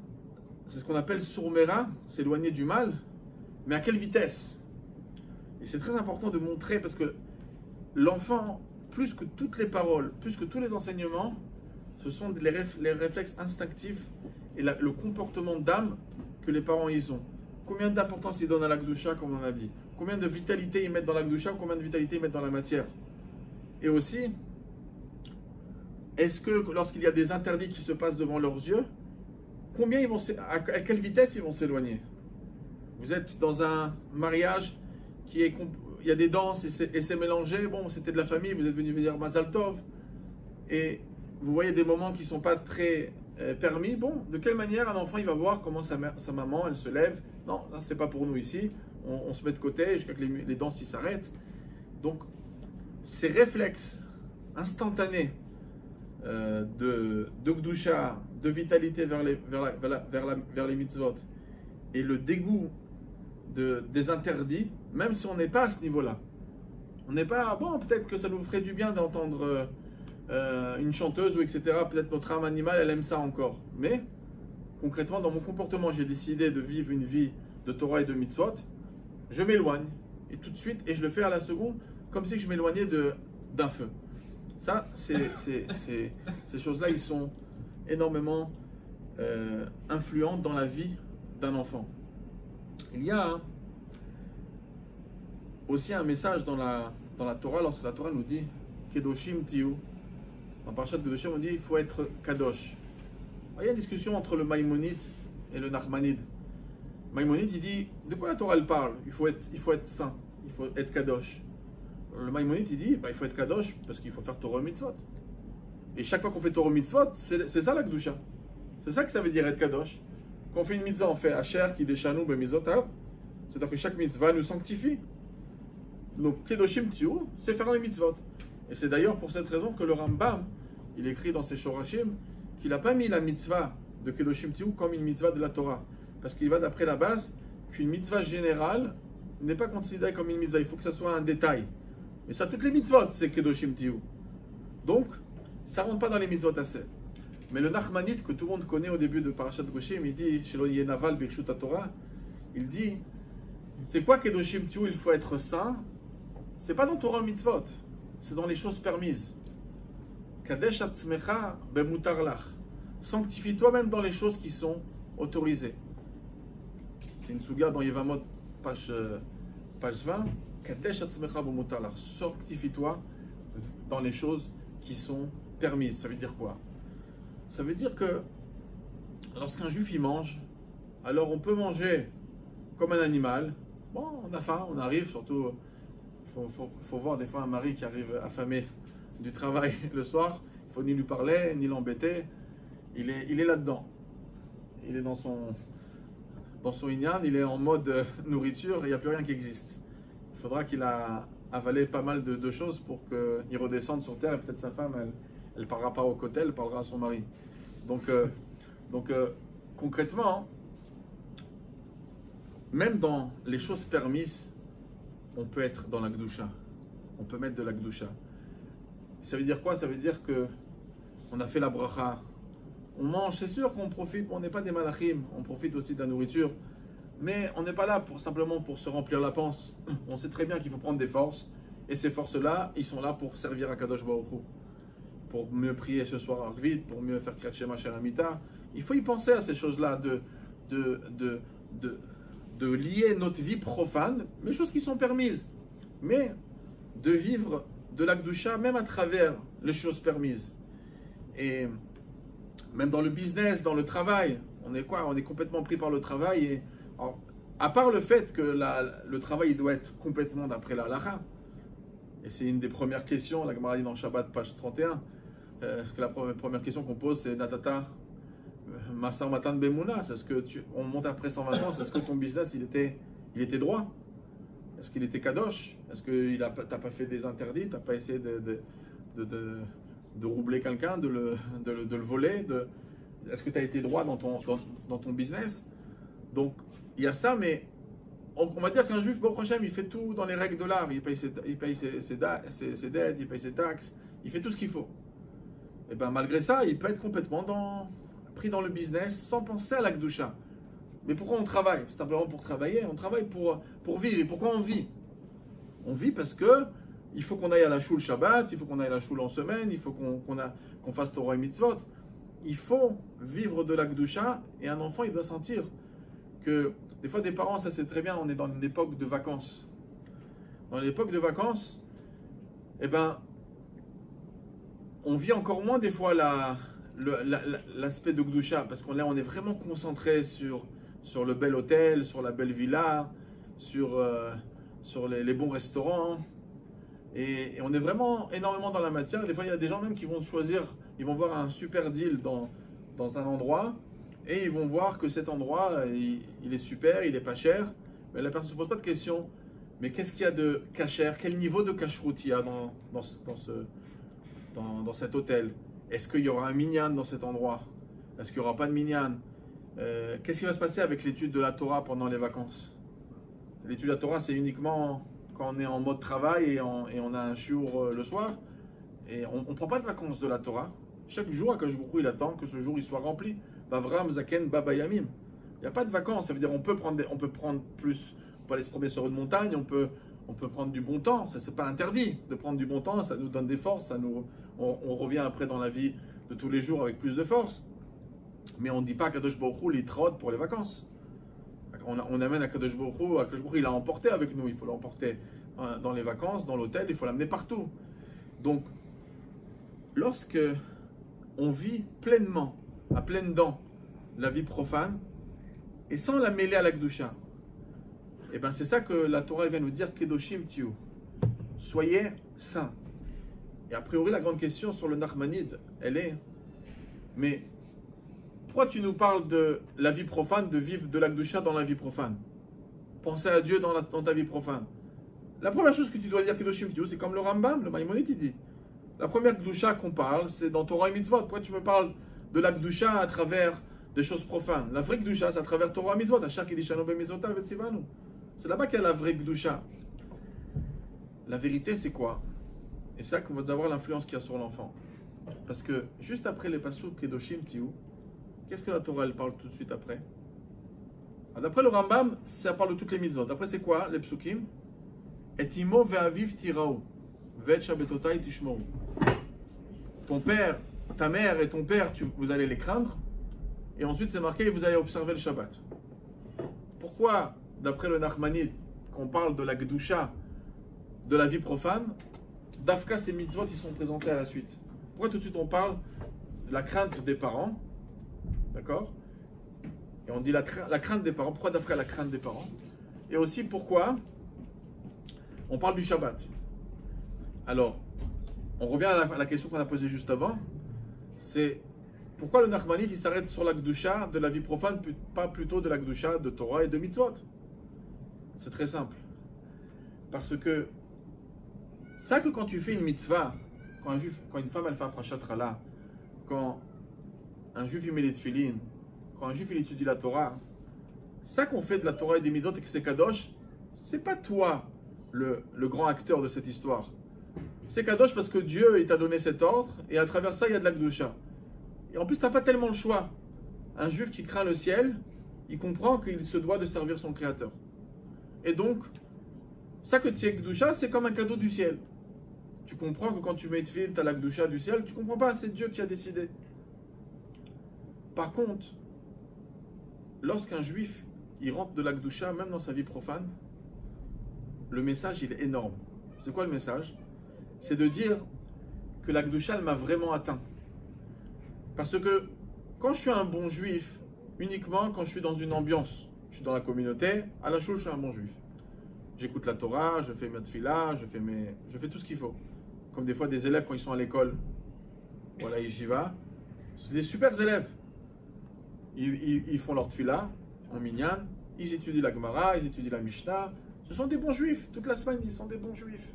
c'est ce qu'on appelle sourmera, s'éloigner du mal, mais à quelle vitesse? Et c'est très important de montrer, parce que l'enfant, plus que toutes les paroles, plus que tous les enseignements, ce sont les réflexes instinctifs et le comportement d'âme que les parents ils ont. Combien d'importance ils donnent à la Gdusha, comme on a dit? Combien de vitalité ils mettent dans la Gdusha, combien de vitalité ils mettent dans la matière? Et aussi, est-ce que lorsqu'il y a des interdits qui se passent devant leurs yeux, à quelle vitesse ils vont s'éloigner? Vous êtes dans un mariage qui est il y a des danses et c'est mélangé. Bon, c'était de la famille, vous êtes venu dire Mazal Tov. Et vous voyez des moments qui ne sont pas très permis. Bon, de quelle manière un enfant il va voir comment sa maman elle se lève? Non, là c'est pas pour nous ici. On se met de côté jusqu'à que les danses s'arrêtent. Donc, ces réflexes instantanés de Gdusha, de vitalité vers les mitzvot et le dégoût des interdits, même si on n'est pas à ce niveau-là. On n'est pas, bon, peut-être que ça nous ferait du bien d'entendre une chanteuse ou etc. Peut-être notre âme animale, elle aime ça encore. Mais, concrètement, dans mon comportement, j'ai décidé de vivre une vie de Torah et de mitzvot. Je m'éloigne, et tout de suite, et je le fais à la seconde, comme si je m'éloignais d'un feu. Ça, ces choses-là, ils sont énormément influentes dans la vie d'un enfant. Il y a aussi un message dans la Torah, lorsque la Torah nous dit Kedoshim Tiyu. En Parashat Kedoshim, on dit il faut être Kadosh. Alors, il y a une discussion entre le Maïmonide et le Nachmanide. Maïmonide, il dit de quoi la Torah elle parle? Il faut être saint, il faut être Kadosh. Le Maïmonide, il dit il faut être Kadosh parce qu'il faut faire Torah Mitzvot. Et chaque fois qu'on fait Torah Mitzvot, c'est ça la Kedusha. C'est ça que ça veut dire être Kadosh. Quand on fait une mitzvah, on fait Asher qui déchanou bemizotav. C'est-à-dire que chaque mitzvah nous sanctifie. Donc Kedoshim Tiyu, c'est faire les mitzvot. Et c'est d'ailleurs pour cette raison que le Rambam, il écrit dans ses Shorashim qu'il n'a pas mis la mitzvah de Kedoshim Tiyu comme une mitzvah de la Torah. Parce qu'il va d'après la base qu'une mitzvah générale n'est pas considérée comme une mitzvah. Il faut que ça soit un détail. Mais ça, toutes les mitzvot, c'est Kedoshim Tiyu. Donc, ça ne rentre pas dans les mitzvot assez. Mais le Nachmanide, que tout le monde connaît au début de Parashat Kedoshim, il dit Shelo Yenaval Birshut Torah, il dit c'est quoi Kedoshim Tiyu? Il faut être saint. C'est pas dans Torah mitzvot, c'est dans les choses permises. Kadesh atzmecha bemutar lach. Sanctifie-toi même dans les choses qui sont autorisées. C'est une souga dans Yevamot, page 20. Kadesh atzmecha bemutar lach. Sanctifie-toi dans les choses qui sont permises. Ça veut dire quoi? Ça veut dire que lorsqu'un juif il mange, alors on peut manger comme un animal. Bon, on a faim, on arrive, surtout, faut voir des fois un mari qui arrive affamé du travail le soir, il faut ni lui parler, ni l'embêter, il est là-dedans. Il est dans son inyan, il est en mode nourriture, et il n'y a plus rien qui existe. Il faudra qu'il a avalé pas mal de choses pour qu'il redescende sur terre, et peut-être sa femme, elle ne parlera pas au côté, elle parlera à son mari. Donc concrètement, même dans les choses permises, on peut être dans la Gdusha. On peut mettre de la Gdusha. Ça veut dire quoi? Ça veut dire que on a fait la bracha. On mange, c'est sûr qu'on profite, on n'est pas des malachim, on profite aussi de la nourriture. Mais on n'est pas là simplement pour se remplir la panse. On sait très bien qu'il faut prendre des forces. Et ces forces-là, ils sont là pour servir à Kadosh Baruch Hu. Pour mieux prier ce soir à Arvid, pour mieux faire Kriyat Shema Shel Amita. Il faut y penser à ces choses-là, de lier notre vie profane, mais choses qui sont permises, mais de vivre de la Gdusha même à travers les choses permises. Et même dans le business, dans le travail, on est quoi? On est complètement pris par le travail. Et, alors, à part le fait que le travail il doit être complètement d'après la halakha, et c'est une des premières questions, la Gemara dit dans Shabbat, page 31, que la première question qu'on pose, c'est Natata Masar Matan Bemuna, c'est ce que on monte après 120 ans, est-ce que ton business il était droit? Est-ce qu'il était kadosh? Est-ce que t'as pas fait des interdits? T'as pas essayé de roubler quelqu'un, de le voler? Est-ce que tu as été droit dans ton business? Donc il y a ça, mais on va dire qu'un juif, bon prochain, il fait tout dans les règles de l'art, il paye ses dettes, il paye ses taxes, il fait tout ce qu'il faut. Et bien malgré ça, il peut être complètement pris dans le business sans penser à la Gdusha. Mais pourquoi on travaille? C'est simplement pour travailler, on travaille pour vivre. Et pourquoi on vit? On vit parce que il faut qu'on aille à la choule Shabbat, il faut qu'on aille à la choule en semaine, il faut qu'on fasse Torah et Mitzvot. Il faut vivre de la Gdusha, et un enfant il doit sentir que des fois des parents, ça c'est très bien, on est dans une époque de vacances. Dans l'époque de vacances, eh ben, on vit encore moins des fois l'aspect de Gdusha, parce qu'on on est vraiment concentré sur le bel hôtel, sur la belle villa, sur sur les bons restaurants. Et on est vraiment énormément dans la matière. Des fois, il y a des gens même qui vont choisir, ils vont voir un super deal dans un endroit et ils vont voir que cet endroit, il est super, il est pas cher. Mais la personne ne se pose pas de questions. Mais qu'est-ce qu'il y a de kasher? Quel niveau de kashrut il y a dans cet hôtel? Est-ce qu'il y aura un minyan dans cet endroit? Est-ce qu'il n'y aura pas de minyan? Qu'est-ce qui va se passer avec l'étude de la Torah pendant les vacances? L'étude de la Torah, c'est uniquement quand on est en mode travail et on a un shiur le soir. Et on ne prend pas de vacances de la Torah. Chaque jour, Akadosh Baruch Hu, il attend que ce jour il soit rempli. Bavram, Zaken, Baba Yamim. Il n'y a pas de vacances. Ça veut dire on peut prendre plus. On peut aller se promener sur une montagne, on peut prendre du bon temps. Ça, c'est pas interdit de prendre du bon temps. Ça nous donne des forces. On revient après dans la vie de tous les jours avec plus de force. Mais on ne dit pas Akadosh Baruch Hu l'itrod pour les vacances. On amène Akadosh Baruch Hu, il a emporté avec nous. Il faut l'emporter dans les vacances, dans l'hôtel. Il faut l'amener partout. Donc, lorsque on vit pleinement, à pleines dents, la vie profane, et sans la mêler à la Kedusha, et bien c'est ça que la Torah vient nous dire, Kedoshim Tiu. Soyez saints. Et a priori, la grande question sur le Nachmanide, elle est, mais pourquoi tu nous parles de la vie profane, de vivre de la Kedusha dans la vie profane? Penser à Dieu dans ta vie profane. La première chose que tu dois dire, Kedoshim Tiu, c'est comme le Rambam, le Maïmonide, il dit. La première Kedusha qu'on parle, c'est dans Torah et Mitzvot. Pourquoi tu me parles de la Kedusha à travers des choses profanes? La vraie Kedusha, c'est à travers Torah et Mitzvot. Achar Kedishanu b'mitzvotav vetzivanu. C'est là-bas qu'il y a la vraie Kedusha. La vérité, c'est quoi? Et c'est là qu'on va savoir l'influence qu'il y a sur l'enfant. Parce que juste après les pasuk Kedoshim Tiu, qu'est-ce que la Torah elle parle tout de suite après? D'après le Rambam, ça parle de toutes les mitzvot. D'après c'est quoi les psukim? Et imo ve'aviv tiraou, ve'et shabetotai tishmou. Ton père, ta mère et ton père, vous allez les craindre. Et ensuite c'est marqué, vous allez observer le Shabbat. Pourquoi, d'après le Nachmanide, qu'on parle de la Kedusha, de la vie profane, d'Afka, ces mitzvot, ils sont présentés à la suite? Pourquoi tout de suite on parle de la crainte des parents? D'accord? Et on dit la crainte des parents. Pourquoi d'Afka la crainte des parents? Et aussi pourquoi on parle du Shabbat? Alors, on revient à la question qu'on a posée juste avant. C'est pourquoi le Nachmanide il s'arrête sur la Kedusha de la vie profane, pas plutôt de la Kedusha de Torah et de Mitzvot? C'est très simple. Parce que ça que quand tu fais une mitzvah, quand une femme elle fait un frachat-rala, quand un juif il met les tefillin, quand un juif il étudie la Torah, ça qu'on fait de la Torah et des mitzvot et que c'est kadosh, c'est pas toi le grand acteur de cette histoire. C'est kadosh parce que Dieu il t'a donné cet ordre et à travers ça il y a de la kedusha. Et en plus tu n'as pas tellement le choix. Un juif qui craint le ciel, il comprend qu'il se doit de servir son créateur. Et donc, ça que tu es kedusha, c'est comme un cadeau du ciel. Tu comprends que quand tu mets tefillin, tu as la kedusha du ciel, tu comprends pas, c'est Dieu qui a décidé. Par contre, lorsqu'un juif il rentre de la kedusha, même dans sa vie profane, le message il est énorme. C'est quoi le message? C'est de dire que la kedusha elle m'a vraiment atteint. Parce que quand je suis un bon juif, uniquement quand je suis dans une ambiance, je suis dans la communauté, à la choule je suis un bon juif. J'écoute la Torah, je fais mes tefillah, je fais tout ce qu'il faut. Comme des fois des élèves quand ils sont à l'école, voilà, yeshiva, c'est des super élèves. Ils font leur tefillah en minyan, ils étudient la Gemara, ils étudient la Mishnah. Ce sont des bons juifs. Toute la semaine, ils sont des bons juifs.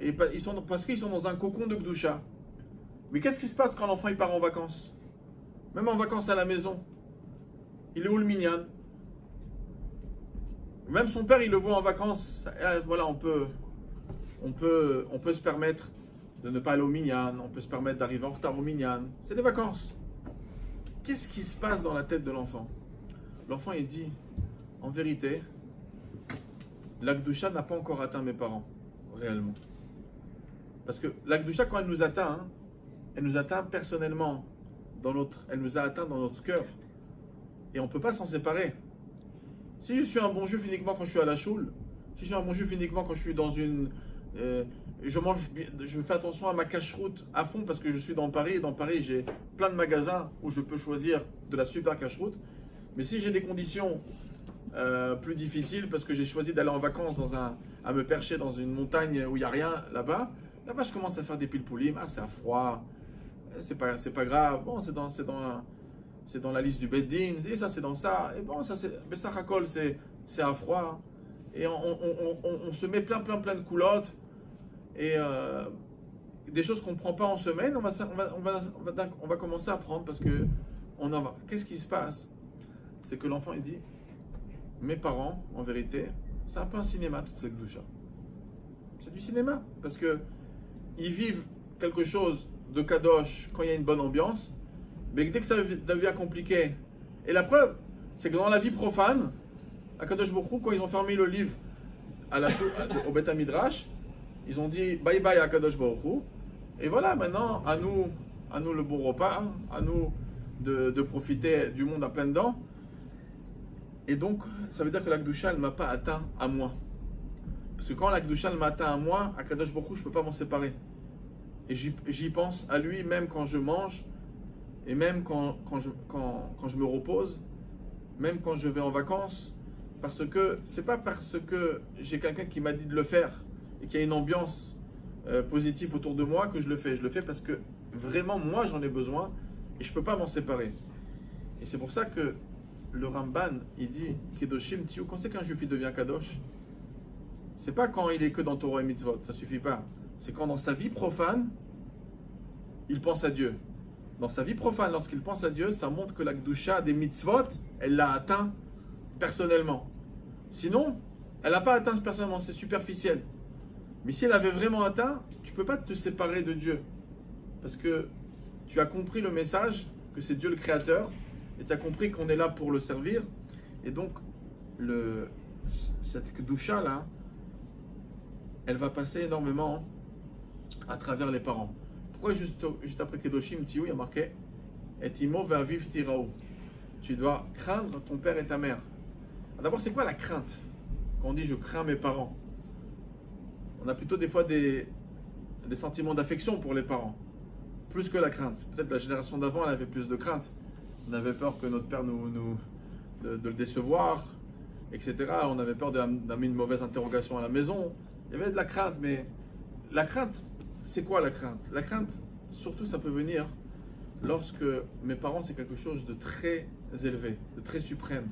Et parce qu'ils sont dans un cocon de Kedusha. Mais qu'est-ce qui se passe quand l'enfant il part en vacances? Même en vacances à la maison. Il est où le minyan? Même son père, il le voit en vacances. Voilà, on peut se permettre de ne pas aller au minyan. On peut se permettre d'arriver en retard au minyan. C'est des vacances. Qu'est-ce qui se passe dans la tête de l'enfant? L'enfant, il dit, en vérité, la Kedusha n'a pas encore atteint mes parents, réellement. Parce que la Kedusha, quand elle nous atteint, elle nous atteint personnellement, elle nous a atteint dans notre cœur. Et on ne peut pas s'en séparer. Si je suis un bon juif uniquement quand je suis à la choule, si je suis un bon juif uniquement quand je suis dans une... je fais attention à ma cache-route à fond parce que je suis dans Paris. Et dans Paris, j'ai plein de magasins où je peux choisir de la super cache-route. Mais si j'ai des conditions plus difficile parce que j'ai choisi d'aller en vacances à me percher dans une montagne où il n'y a rien là-bas. Là-bas, je commence à faire des pilpoulim. Ah, c'est à froid. C'est pas grave. Bon, c'est dans la liste du Beddin. Et ça, c'est dans ça. Et bon, ça, mais ça racole, c'est à froid. Et on se met plein de coulottes. Et des choses qu'on ne prend pas en semaine, on va commencer à prendre parce que on en va. Qu'est-ce qui se passe? C'est que l'enfant, il dit, mes parents, en vérité, c'est un peu un cinéma, toute cette doucha. C'est du cinéma, parce que ils vivent quelque chose de kadosh quand il y a une bonne ambiance, mais dès que ça devient compliqué, et la preuve, c'est que dans la vie profane, à Kadosh Baruch Hu, quand ils ont fermé le livre au Beth Midrash, ils ont dit bye bye à Kadosh Baruch Hu, et voilà, maintenant, à nous le bon repas, à nous de profiter du monde à pleines dents. Et donc, ça veut dire que la Kedusha, elle ne m'a pas atteint à moi. Parce que quand la Kedusha, elle m'a atteint à moi, à Kadosh Baruch Hu, je ne peux pas m'en séparer. Et j'y pense à lui, même quand je mange, et même quand je me repose, même quand je vais en vacances. Parce que, c'est pas parce que j'ai quelqu'un qui m'a dit de le faire, et qu'il y a une ambiance positive autour de moi que je le fais. Je le fais parce que, vraiment, moi, j'en ai besoin, et je ne peux pas m'en séparer. Et c'est pour ça que le Ramban, il dit Kedoshim Tiyu, quand c'est qu'un juif il devient Kadosh, c'est pas quand il est que dans Torah et Mitzvot, ça suffit pas. C'est quand dans sa vie profane, il pense à Dieu. Dans sa vie profane, lorsqu'il pense à Dieu, ça montre que la Kedusha des Mitzvot, elle l'a atteint personnellement. Sinon, elle n'a pas atteint personnellement, c'est superficiel. Mais si elle avait vraiment atteint, tu ne peux pas te séparer de Dieu. Parce que tu as compris le message, que c'est Dieu le Créateur, et tu as compris qu'on est là pour le servir. Et donc, cette Kedusha là, elle va passer énormément à travers les parents. Pourquoi juste après Kedoshim Tiyu, il y a marqué Et imo ve'aviv tiraou. Tu dois craindre ton père et ta mère. D'abord, c'est quoi la crainte? Quand on dit je crains mes parents, on a plutôt des fois des sentiments d'affection pour les parents, plus que la crainte. Peut-être la génération d'avant, elle avait plus de crainte. On avait peur que notre père de le décevoir, etc. On avait peur d'amener une mauvaise interrogation à la maison. Il y avait de la crainte, mais la crainte, c'est quoi la crainte? La crainte, surtout, ça peut venir lorsque mes parents, c'est quelque chose de très élevé, de très suprême.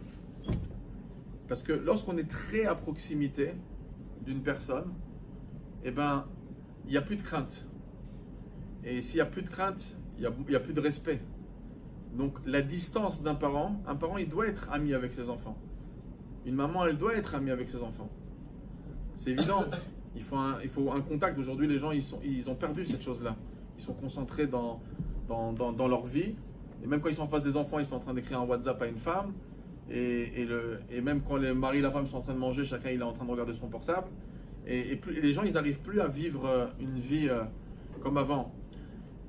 Parce que lorsqu'on est très à proximité d'une personne, eh ben, il n'y a plus de crainte. Et s'il n'y a plus de crainte, il n'y a plus de respect. Donc la distance d'un parent, un parent il doit être ami avec ses enfants. Une maman elle doit être amie avec ses enfants. C'est évident, il faut un contact. Aujourd'hui les gens ils ont perdu cette chose-là. Ils sont concentrés dans leur vie. Et même quand ils sont en face des enfants, ils sont en train d'écrire un WhatsApp à une femme. Et même quand le mari et la femme sont en train de manger, chacun il est en train de regarder son portable. Et les gens ils n'arrivent plus à vivre une vie comme avant.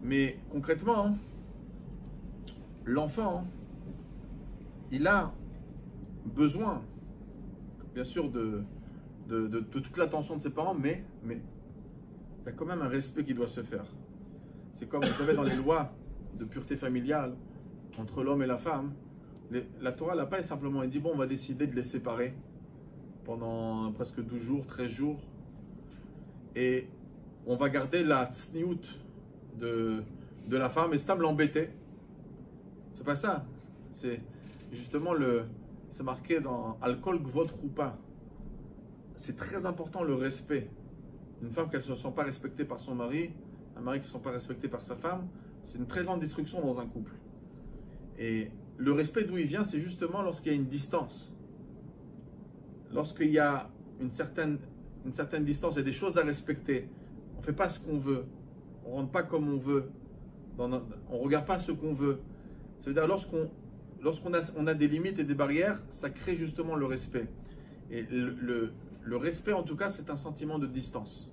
Mais concrètement, hein, l'enfant, il a besoin, bien sûr, de toute l'attention de ses parents, mais il y a quand même un respect qui doit se faire. C'est comme, vous savez, dans les lois de pureté familiale, entre l'homme et la femme, la Torah n'a pas simplement dit, bon, on va décider de les séparer pendant presque 12 jours, 13 jours, et on va garder la tsniout de la femme, et c'est à me l'embêter. C'est pas ça. C'est justement c'est marqué dans Alcool Gvot Rupa. C'est très important le respect. Une femme qui ne se sent pas respectée par son mari, un mari qui ne se sent pas respecté par sa femme, c'est une très grande destruction dans un couple. Et le respect d'où il vient, c'est justement lorsqu'il y a une distance. Lorsqu'il y a une certaine distance, il y a des choses à respecter. On ne fait pas ce qu'on veut. On ne rentre pas comme on veut. On ne regarde pas ce qu'on veut. Ça veut dire lorsqu'on a des limites et des barrières, ça crée justement le respect. Et le respect, en tout cas, c'est un sentiment de distance.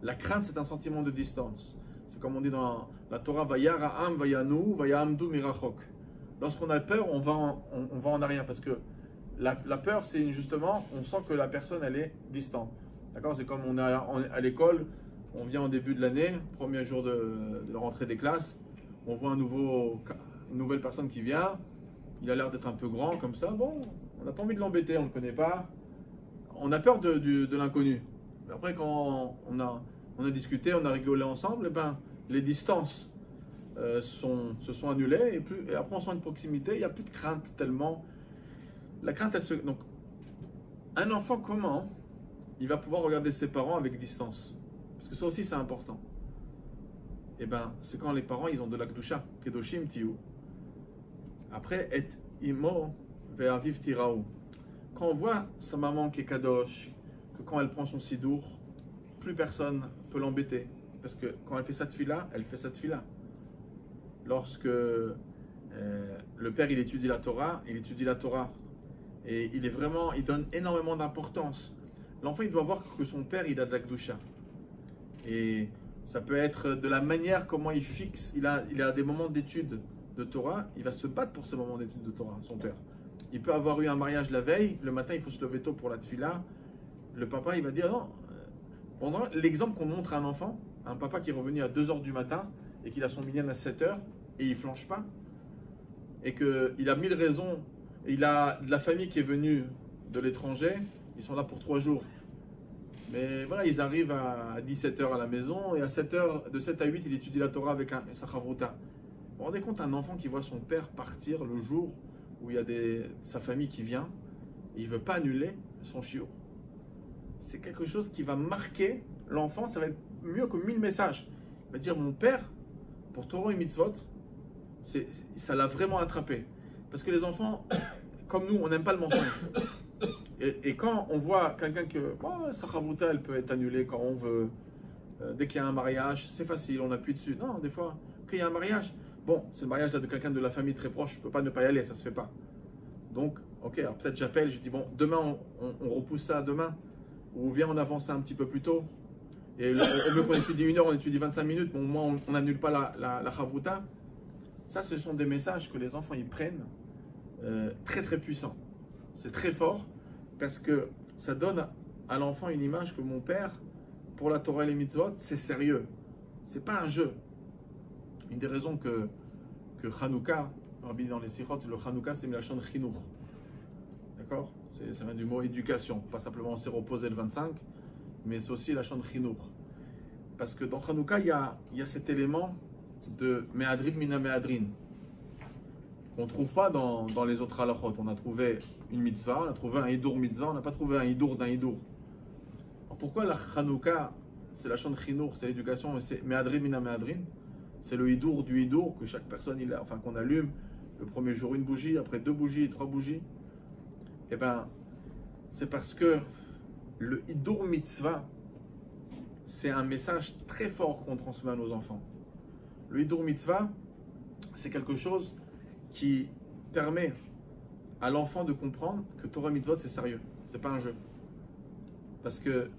La crainte, c'est un sentiment de distance. C'est comme on dit dans la Torah, Vayara'am, Vayanu, Vayamdu Mirachok. Lorsqu'on a peur, on va en arrière. Parce que la peur, c'est justement, on sent que la personne, elle est distante. D'accord? C'est comme on est à l'école, on vient au début de l'année, premier jour de la rentrée des classes, on voit une nouvelle personne qui vient, il a l'air d'être un peu grand comme ça, bon, On n'a pas envie de l'embêter, on ne le connaît pas. On a peur de l'inconnu. Après, quand on a discuté, on a rigolé ensemble, et ben, les distances se sont annulées. Et après, on sent une proximité, il n'y a plus de crainte tellement. La crainte, elle se... Donc, un enfant, comment il va pouvoir regarder ses parents avec distance? Parce que ça aussi, c'est important. Et ben, c'est quand les parents, ils ont de la Kedusha, Kedoshim Tiyu. Après, et imo ve'aviv tiraou. Quand on voit sa maman qui est Kadosh, que quand elle prend son sidour, plus personne peut l'embêter. Parce que quand elle fait sa tfila, elle fait sa tfila. Lorsque le père, il étudie la Torah, Et il donne énormément d'importance. L'enfant, il doit voir que son père, il a de la Kedusha. Et ça peut être de la manière comment il fixe, il a des moments d'études de Torah, il va se battre pour ces moments d'études de Torah, son père. Il peut avoir eu un mariage la veille, le matin il faut se lever tôt pour la tfila, le papa il va dire non. Pendant l'exemple qu'on montre à un enfant, un papa qui est revenu à 2h du matin et qu'il a son minyan à 7h et il ne flanche pas, et qu'il a 1000 raisons, et il a de la famille qui est venue de l'étranger, ils sont là pour 3 jours. Mais voilà, ils arrivent à 17h à la maison et à 7h, de 7 à 8, il étudie la Torah avec sa chavruta. Vous vous rendez compte, un enfant qui voit son père partir le jour où il y a sa famille qui vient et il ne veut pas annuler son shiur. C'est quelque chose qui va marquer l'enfant, ça va être mieux que 1000 messages. Il va dire, mon père, pour Torah et mitzvot, ça l'a vraiment attrapé. Parce que les enfants, comme nous, on n'aime pas le mensonge. Et quand on voit quelqu'un que sa chavruta, elle peut être annulée quand on veut, dès qu'il y a un mariage, c'est facile, on appuie dessus. Non, des fois, quand il y a un mariage, bon, c'est le mariage de quelqu'un de la famille très proche, je ne peux pas ne pas y aller, ça ne se fait pas. Donc, ok, alors peut-être j'appelle, je dis, bon, demain, on repousse ça à demain, ou viens, on avance ça un petit peu plus tôt. Et au lieu qu'on étudie 1 heure, on étudie 25 minutes, mais au moins, on n'annule pas la chavruta. Ça, ce sont des messages que les enfants, ils prennent très, très puissants. C'est très fort. Parce que ça donne à l'enfant une image que mon père, pour la Torah et les mitzvot, c'est sérieux. C'est pas un jeu. Une des raisons que Hanouka, Rabbi dans les Sichot, le Hanouka, c'est Milachon Chinour. D'accord? Ça vient du mot éducation. Pas simplement on s'est reposé le 25, mais c'est aussi la Shon Chinour. Parce que dans Hanouka, il y a cet élément de Me'adrin mina Me'adrin. Qu'on ne trouve pas dans les autres halachot. On a trouvé une mitzvah, on a trouvé un hidour mitzvah, on n'a pas trouvé un hidour d'un hidour. Alors pourquoi la Hanouka, c'est la Shon Chinour, c'est l'éducation, mais c'est Me'adrin mina Me'adrin? C'est le hidour du hidour que chaque personne, qu'on allume. Le premier jour une bougie, après 2 bougies, 3 bougies. Eh bien, c'est parce que le hidour mitzvah, c'est un message très fort qu'on transmet à nos enfants. Le hidour mitzvah, c'est quelque chose qui permet à l'enfant de comprendre que Torah Mitzvot c'est sérieux, c'est pas un jeu. Parce que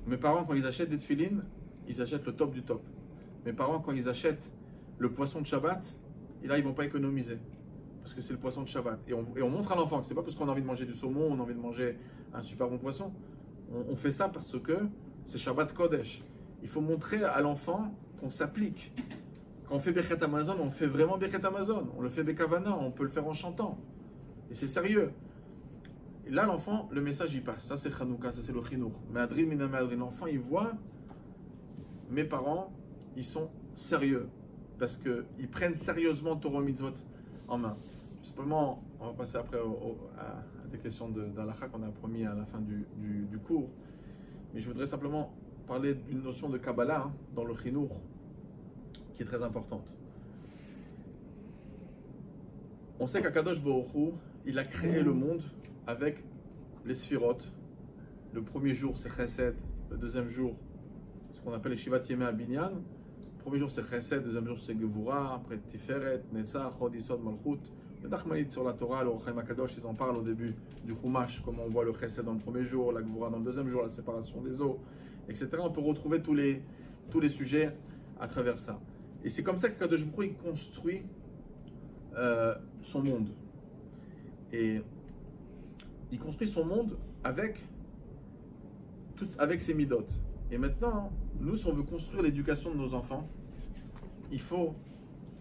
mes parents quand ils achètent des tefilines, ils achètent le top du top. Mes parents quand ils achètent le poisson de Shabbat, et là ils vont pas économiser. Parce que c'est le poisson de Shabbat. Et on montre à l'enfant que c'est pas parce qu'on a envie de manger du saumon, on a envie de manger un super bon poisson. On fait ça parce que c'est Shabbat Kodesh. Il faut montrer à l'enfant qu'on s'applique. Quand on fait Birkat Hamazon, on fait vraiment Birkat Hamazon. On le fait Bekavana, on peut le faire en chantant. Et c'est sérieux. Et là, l'enfant, le message y passe. Ça, c'est Hanouka, ça, c'est le Chinour. Me'adrin mina Me'adrin. L'enfant, il voit, mes parents, ils sont sérieux. Parce qu'ils prennent sérieusement Torah Mitzvot en main. Simplement, on va passer après à des questions d'Halakha qu'on a promis à la fin du cours. Mais je voudrais simplement parler d'une notion de Kabbalah dans le Chinour, qui est très importante. On sait qu'Akadosh Baruch Hu, il a créé le monde avec les sphirotes. Le premier jour c'est Chesed, le deuxième jour ce qu'on appelle les Shivat Yemei Abinyan. Le premier jour c'est Chesed, le deuxième jour c'est Gevura, après Tiferet, Netzach, Hod, Yisod, Malchut. Le Nachmanide sur la Torah, le Rochaim Akadosh, ils en parlent au début du Chumash, comment on voit le Chesed dans le premier jour, la Gevura dans le deuxième jour, la séparation des eaux, etc. On peut retrouver tous les sujets à travers ça. Et c'est comme ça que Kadosh Baruch Hu construit son monde. Et il construit son monde avec ses midotes. Et maintenant, nous, si on veut construire l'éducation de nos enfants, il faut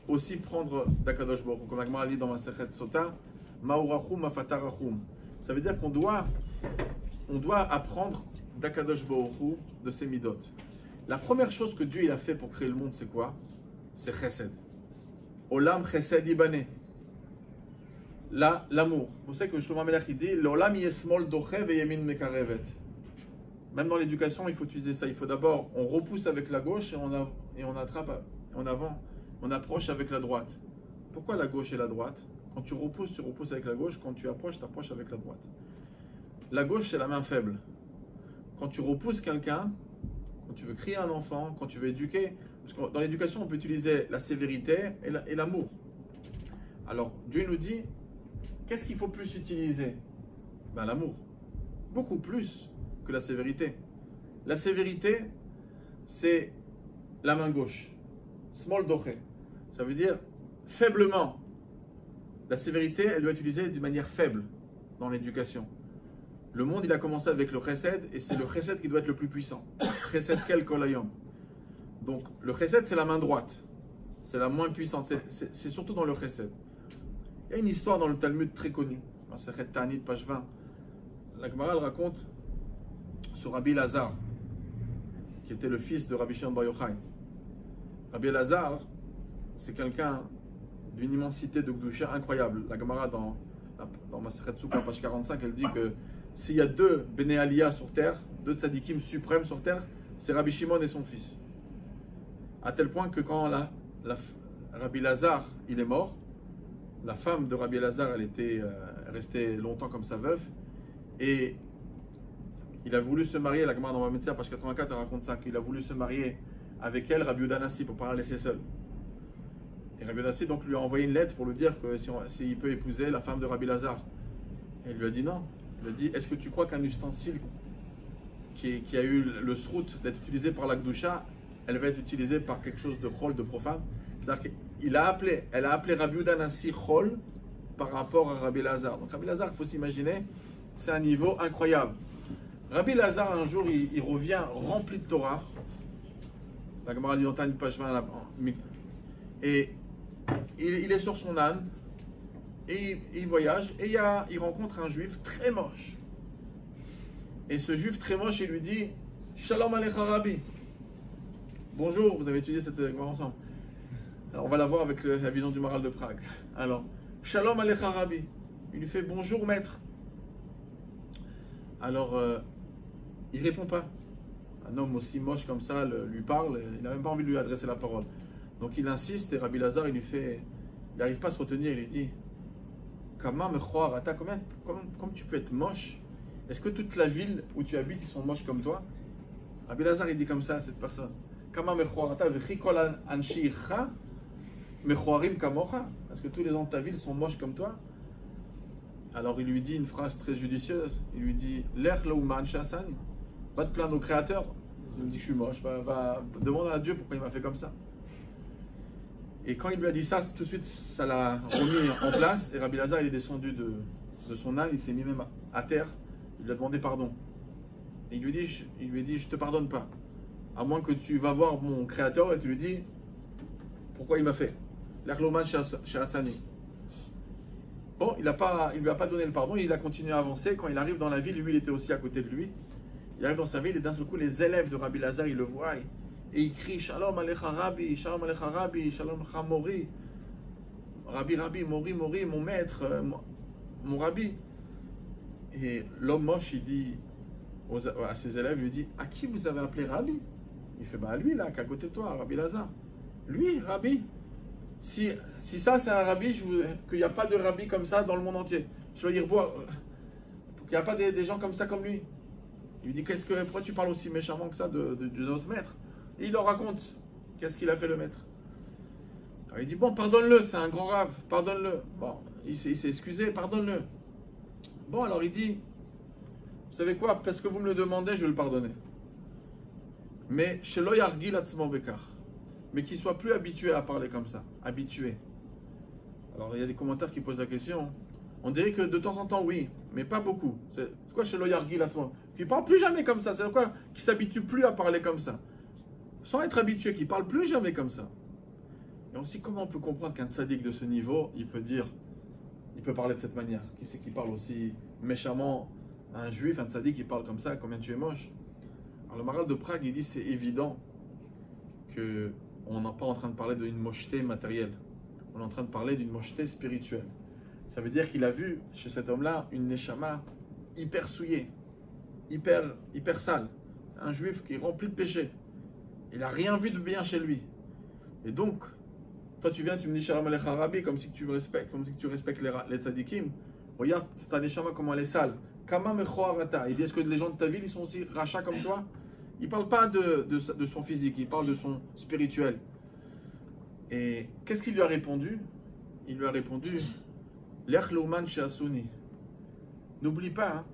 aussi prendre d'Akadosh Baruch Hu. Comme Agmar dit dans Masechet Sota, Ma'urachum Mafatarachum. Ça veut dire qu'on doit apprendre d'Akadosh Baruch Hu, de ses midot. La première chose que Dieu il a fait pour créer le monde, c'est quoi? C'est chesed. Olam chesed ibane. L'amour. Vous savez que Shlomo Melech il dit l'olam yesmol dochev et yemin mekarevet. Même dans l'éducation, il faut utiliser ça. Il faut d'abord, on repousse avec la gauche et on attrape en avant. On approche avec la droite. Pourquoi la gauche et la droite? Quand tu repousses avec la gauche. Quand tu approches, tu approches avec la droite. La gauche, c'est la main faible. Quand tu repousses quelqu'un, quand tu veux crier un enfant, quand tu veux éduquer, parce que dans l'éducation, on peut utiliser la sévérité et l'amour. Alors, Dieu nous dit, qu'est-ce qu'il faut plus utiliser? Ben, l'amour. Beaucoup plus que la sévérité. La sévérité, c'est la main gauche. Small doche. Ça veut dire faiblement. La sévérité, elle doit être utilisée d'une manière faible dans l'éducation. Le monde, il a commencé avec le chesed, et c'est le chesed qui doit être le plus puissant. Chesed kel kol hayom. Donc, le chesed, c'est la main droite. C'est la moins puissante. C'est surtout dans le chesed. Il y a une histoire dans le Talmud très connue. Dans Sechet Ta'anit, page 20. La Gemara, elle raconte sur Rabbi Lazar, qui était le fils de Rabbi Shimon Bar Yochai. Rabbi Lazar, c'est quelqu'un d'une immensité de Gdusha incroyable. La Gemara, dans Masechet Soukha, page 45, elle dit que s'il y a deux Bnei Aliyah sur terre, deux tzadikim suprêmes sur terre, c'est Rabbi Shimon et son fils. À tel point que quand Rabbi Lazar il est mort, la femme de Rabbi Lazar, elle était restée longtemps comme sa veuve, et il a voulu se marier. La Gemara dans Bamidbar, page 84, elle raconte ça, qu'il a voulu se marier avec elle, Rabbi Yehuda Hanassi, pour ne pas la laisser seule. Et Rabbi Yehuda Hanassi donc lui a envoyé une lettre pour lui dire que s'il peut épouser la femme de Rabbi Lazar. Et il lui a dit non. Il lui a dit, est-ce que tu crois qu'un ustensile qui a eu le srout d'être utilisé par la Gdusha, elle va être utilisée par quelque chose de chol, de profane? C'est-à-dire qu'elle a appelé Rabbi Yehuda Hanassi chol par rapport à Rabbi Lazar. Donc Rabbi Lazar, il faut s'imaginer, c'est un niveau incroyable. Rabbi Lazar, un jour, il revient rempli de Torah. La Gemara dit dans Tanya, page 20, et il est sur son âne, et il voyage, et il rencontre un juif très moche. Et ce juif très moche, il lui dit Shalom Alecha Rabbi. Bonjour, vous avez étudié cette Gemara ensemble. Alors on va la voir avec la vision du Maral de Prague. Alors, Shalom Alecha Rabbi. Il lui fait bonjour maître. Alors, il ne répond pas. Un homme aussi moche comme ça lui parle, il n'a même pas envie de lui adresser la parole. Donc il insiste, et Rabbi Lazar, il n'arrive pas à se retenir, il lui dit comment me croire, comment tu peux être moche? Est-ce que toute la ville où tu habites, ils sont moches comme toi? Rabbi Lazar, il dit comme ça à cette personne. Comment me croire, est-ce que tous les gens de ta ville sont moches comme toi? Alors il lui dit une phrase très judicieuse. Il lui dit L'ech laouman shasani. Va te plaindre au créateur. Il me dit que je suis moche. Va demander à Dieu pourquoi il m'a fait comme ça. Et quand il lui a dit ça, tout de suite, ça l'a remis en place. Et Rabbi Lazar, il est descendu de son âne. Il s'est mis même à terre. Il lui a demandé pardon. Et il lui a dit je te pardonne pas. À moins que tu vas voir mon créateur et tu lui dis pourquoi il m'a fait. L'ech laouman shasani. Bon, il lui a pas donné le pardon, il a continué à avancer. Quand il arrive dans la ville, lui, il était aussi à côté de lui. Il arrive dans sa ville et d'un seul coup, les élèves de Rabbi Lazar, ils le voient et ils crient Shalom Alecha Rabbi, Shalom Alecha Rabbi, Shalom Alecha Mori. Rabbi, Mori, mon maître, mon Rabbi. Et l'homme moche, il dit à ses élèves, il lui dit à qui vous avez appelé Rabbi? Il fait à lui là, qui est à côté de toi, Rabbi Lazar. Lui, Rabbi. Si ça c'est un rabbi, qu'il n'y a pas de rabbi comme ça dans le monde entier. Je veux dire, qu'il n'y a pas des gens comme ça comme lui. Il lui dit, pourquoi tu parles aussi méchamment que ça de notre maître? Et il leur raconte, qu'est-ce qu'il a fait le maître. Alors il dit, bon, pardonne-le, c'est un grand rave, pardonne-le. Bon, il s'est excusé, pardonne-le. Bon, alors il dit, vous savez quoi, parce que vous me le demandez, je vais le pardonner. Mais, shelo yargil atzmo bekar. Mais qu'il soit plus habitué à parler comme ça, habitué. Alors il y a des commentaires qui posent la question. On dirait que de temps en temps oui, mais pas beaucoup. C'est quoi chez Loyargi là? Qui parle plus jamais comme ça. C'est quoi? Qui s'habitue plus à parler comme ça, sans être habitué, qui parle plus jamais comme ça. Et aussi comment on peut comprendre qu'un tzaddik de ce niveau, il peut parler de cette manière, qui parle aussi méchamment un juif, un tzaddik qui parle comme ça, combien tu es moche. Alors le Maharal de Prague, il dit c'est évident qu'on n'est pas en train de parler d'une mocheté matérielle. On est en train de parler d'une mocheté spirituelle. Ça veut dire qu'il a vu chez cet homme-là une neshama hyper souillée, hyper sale. Un juif qui est rempli de péché. Il n'a rien vu de bien chez lui. Et donc, toi tu viens, tu me dis Shalom Aleichem Rabbi, comme si tu respectes les tzadikim. Regarde ta neshama comment elle est sale. Kama mechoarata. Il dit, est-ce que les gens de ta ville ils sont aussi rachats comme toi? Il ne parle pas de son physique, il parle de son spirituel. Et qu'est-ce qu'il lui a répondu? Il lui a répondu, Lech Louman Sheasuni. N'oublie pas hein,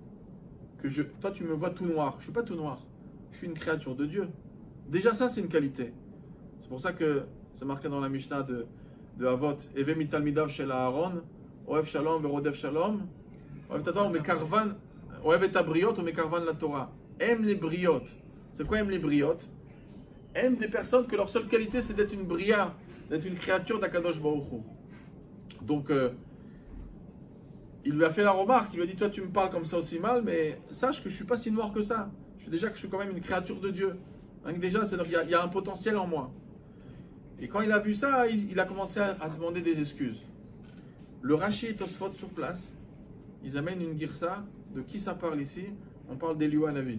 que toi tu me vois tout noir. Je ne suis pas tout noir. Je suis une créature de Dieu. Déjà ça c'est une qualité. C'est pour ça que c'est marqué dans la Mishnah de Avot, Eve mital midav shel Aaron, Oev shalom verodev shalom, Oev tator mekarvan, Oev et abriot ou mekarvan la Torah. Aime les briotes. C'est quoi aime les briotes? Aime des personnes que leur seule qualité c'est d'être une bria, d'être une créature d'Akadosh Baruch Hu. Donc il lui a fait la remarque, il lui a dit toi tu me parles comme ça aussi mal, mais sache que je ne suis pas si noir que ça. Je suis quand même une créature de Dieu. Donc déjà, il y a un potentiel en moi. Et quand il a vu ça, il a commencé à demander des excuses. Le Rashi et Tosfot sur place, ils amènent une girsa. De qui ça parle ici? On parle d'Eliyahu Hanavi.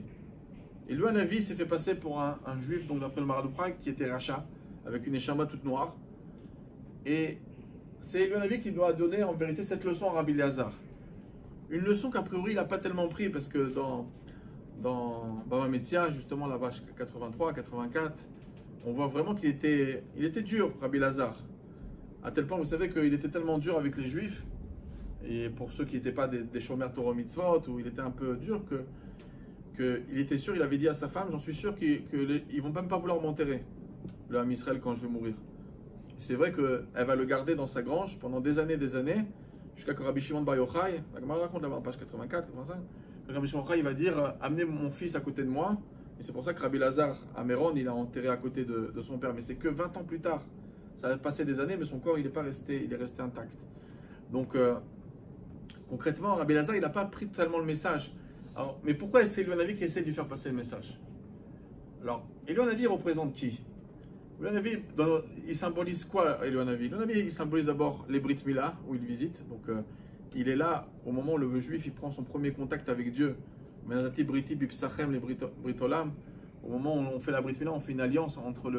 Eliyahu Hanavi s'est fait passer pour un juif, donc d'après le Maharal de Prague, qui était Racha, avec une échama toute noire. Et c'est Eliyahu Hanavi qui doit donner en vérité cette leçon à Rabbi Eliezer. Une leçon qu'a priori il n'a pas tellement pris, parce que dans Baba Metzia, justement la page 83, 84, on voit vraiment qu'il était dur, Rabbi Eliezer. À tel point, vous savez qu'il était tellement dur avec les juifs, et pour ceux qui n'étaient pas des Shomer Torah Mitzvot, où il était un peu dur, qu'il était sûr, il avait dit à sa femme, j'en suis sûr qu'ils ne vont même pas vouloir m'enterrer, le Ham Israël, quand je vais mourir. C'est vrai qu'elle va le garder dans sa grange pendant des années, jusqu'à que Rabbi Shimon Bar Yochai, la Gemara raconte là-bas, page 84, 85, Rabbi Shimon Bar Yochai, il va dire, amenez mon fils à côté de moi, et c'est pour ça que Rabbi Eliezer, à Méron, il a enterré à côté de son père, mais c'est que 20 ans plus tard. Ça a passé des années, mais son corps, il est resté intact. Donc, concrètement, Rabbi Eliezer, il n'a pas pris totalement le message. Alors, mais pourquoi c'est Eliyahu Hanavi qui essaie de lui faire passer le message? Alors, Eliyahu Hanavi représente qui? Eliyahu Hanavi, il symbolise quoi, Eliyahu Hanavi? Eliyahu Hanavi, il symbolise d'abord les Brit Mila, où il visite. Donc, il est là au moment où le juif il prend son premier contact avec Dieu. Menazati Briti Bipsachem, les Britolam. Au moment où on fait la Brit Mila, on fait une alliance entre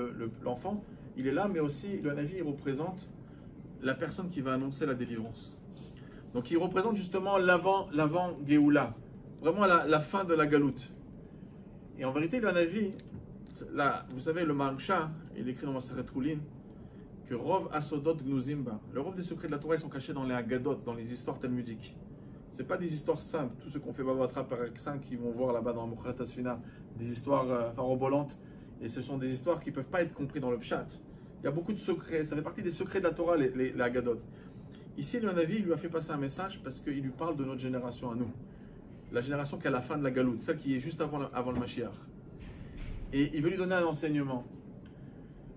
l'enfant. Il est là, mais aussi, Eliyahu Hanavi, il représente la personne qui va annoncer la délivrance. Donc, il représente justement l'avant Géoula. Vraiment la fin de la galoute. Et en vérité, Eliyahu Hanavi, là, vous savez, le Maharsha, il écrit dans Maseret Hulin que Rov Asodot Gnuzimba, le Rov des secrets de la Torah, ils sont cachés dans les Haggadot, dans les histoires talmudiques. Ce n'est pas des histoires simples. Tous ceux qu'on fait Babatra par 5 qui vont voir là-bas dans Mokhat Asfina, des histoires farobolantes. Et ce sont des histoires qui ne peuvent pas être comprises dans le Pshat. Il y a beaucoup de secrets. Ça fait partie des secrets de la Torah, les Haggadot. Ici, Eliyahu Hanavi, il lui a fait passer un message parce qu'il lui parle de notre génération à nous. La génération qui est à la fin de la galoute, celle qui est juste avant le Mashiach. Et il veut lui donner un enseignement.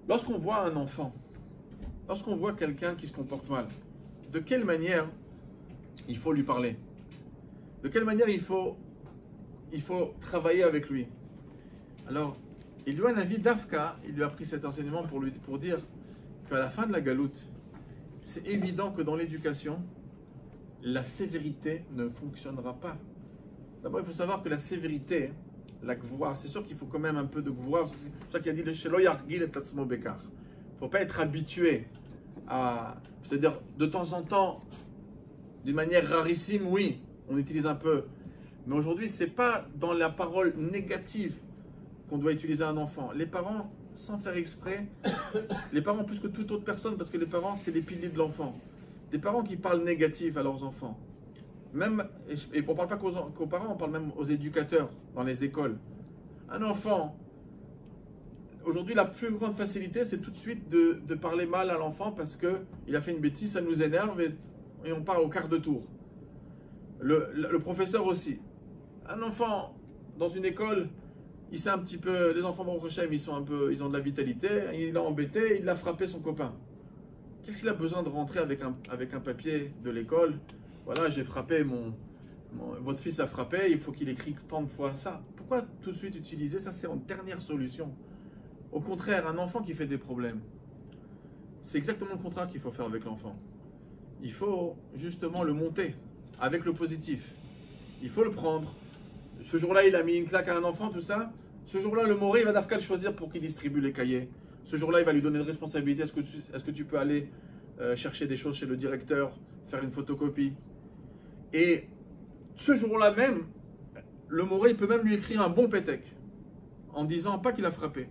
Lorsqu'on voit un enfant, lorsqu'on voit quelqu'un qui se comporte mal, de quelle manière il faut lui parler? De quelle manière il faut travailler avec lui? Alors, Eliyahu Hanavi d'Afka, il lui a pris cet enseignement pour dire qu'à la fin de la galoute, c'est évident que dans l'éducation, la sévérité ne fonctionnera pas. D'abord, il faut savoir que la sévérité, la gvoura, c'est sûr qu'il faut quand même un peu de gvoura. C'est pour ça qu'il a dit le shelo yargil et tatzmo bekar. Il ne faut pas être habitué à. C'est-à-dire, de temps en temps, d'une manière rarissime, oui, on utilise un peu. Mais aujourd'hui, ce n'est pas dans la parole négative qu'on doit utiliser un enfant. Les parents, sans faire exprès, les parents plus que toute autre personne, parce que les parents, c'est les piliers de l'enfant. Des parents qui parlent négatif à leurs enfants. Même, et on ne parle pas qu'aux parents, on parle même aux éducateurs dans les écoles. Un enfant, aujourd'hui la plus grande facilité c'est tout de suite de parler mal à l'enfant parce qu'il a fait une bêtise, ça nous énerve et on part au quart de tour. Le professeur aussi. Un enfant dans une école, il sait un petit peu, les enfants Baruch Hashem, ils ont de la vitalité, il l'a embêté, il a frappé son copain. Qu'est-ce qu'il a besoin de rentrer avec un papier de l'école? Voilà, j'ai frappé Votre fils a frappé, il faut qu'il écrit tant de fois ça. Pourquoi tout de suite utiliser ça? C'est en dernière solution. Au contraire, un enfant qui fait des problèmes, c'est exactement le contraire qu'il faut faire avec l'enfant. Il faut justement le monter avec le positif. Il faut le prendre. Ce jour-là, il a mis une claque à un enfant, tout ça. Ce jour-là, le moré, il va d'Afka le choisir pour qu'il distribue les cahiers. Ce jour-là, il va lui donner une responsabilité. Est-ce que tu peux aller chercher des choses chez le directeur, faire une photocopie? Et ce jour-là même, le moré, il peut même lui écrire un bon pétec. En disant, pas qu'il a frappé,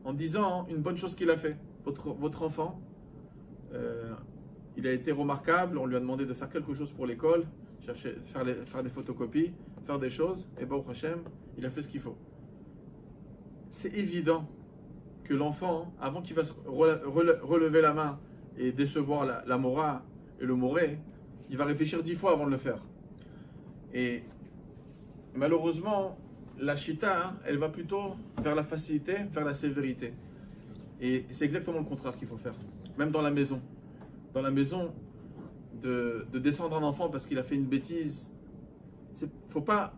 en disant une bonne chose qu'il a fait. Votre enfant, il a été remarquable, on lui a demandé de faire quelque chose pour l'école, faire des photocopies, faire des choses, et Baruch Hashem, il a fait ce qu'il faut. C'est évident que l'enfant, avant qu'il va relever la main et décevoir la mora et le moré, il va réfléchir 10 fois avant de le faire. Et malheureusement, la chita, elle va plutôt vers la facilité, vers la sévérité. Et c'est exactement le contraire qu'il faut faire. Même dans la maison. Dans la maison, de descendre un enfant parce qu'il a fait une bêtise, faut pas.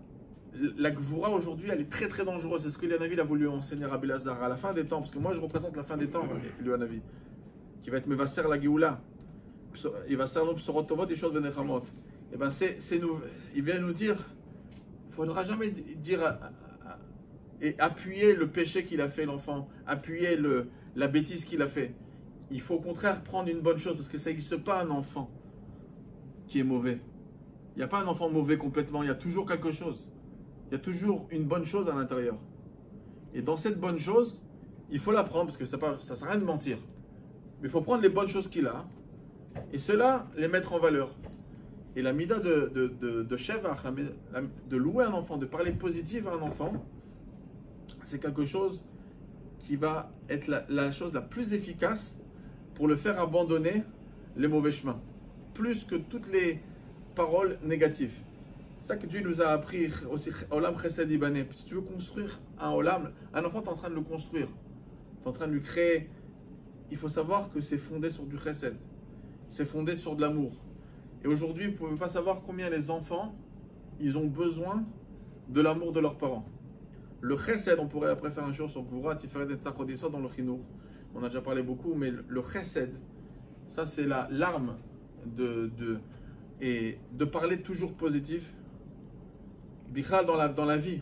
La gvoura aujourd'hui, elle est très très dangereuse. C'est ce que Elianavi a voulu enseigner à Belazar à la fin des temps, parce que moi je représente la fin des temps, Elianavi, qui va être Mevaser la Géoula. Il va faire nos psorotovot et choses benechamot. Et ben il vient nous dire, il ne faudra jamais dire et appuyer le péché qu'il a fait l'enfant, appuyer la bêtise qu'il a fait. Il faut au contraire prendre une bonne chose, parce que ça n'existe pas un enfant qui est mauvais. Il n'y a pas un enfant mauvais complètement, il y a toujours quelque chose. Il y a toujours une bonne chose à l'intérieur. Et dans cette bonne chose, il faut la prendre, parce que ça ne sert à rien de mentir. Mais il faut prendre les bonnes choses qu'il a, et cela, les mettre en valeur. Et la mida de Shevach, de louer un enfant, de parler positif à un enfant, c'est quelque chose qui va être la chose la plus efficace pour le faire abandonner les mauvais chemins, plus que toutes les paroles négatives. C'est ça que Dieu nous a appris aussi, Olam Chesed Ibané. Si tu veux construire un Olam, un enfant, tu es en train de le construire, tu es en train de lui créer. Il faut savoir que c'est fondé sur du Chesed, c'est fondé sur de l'amour. Et aujourd'hui, vous ne pouvez pas savoir combien les enfants, ils ont besoin de l'amour de leurs parents. Le Chesed, on pourrait après faire un jour sur Gvura, Tiferet et Tzachot Yesod dans le Chinour. On a déjà parlé beaucoup, mais le Chesed, ça c'est l'arme et de parler toujours positif. Bichal dans la vie.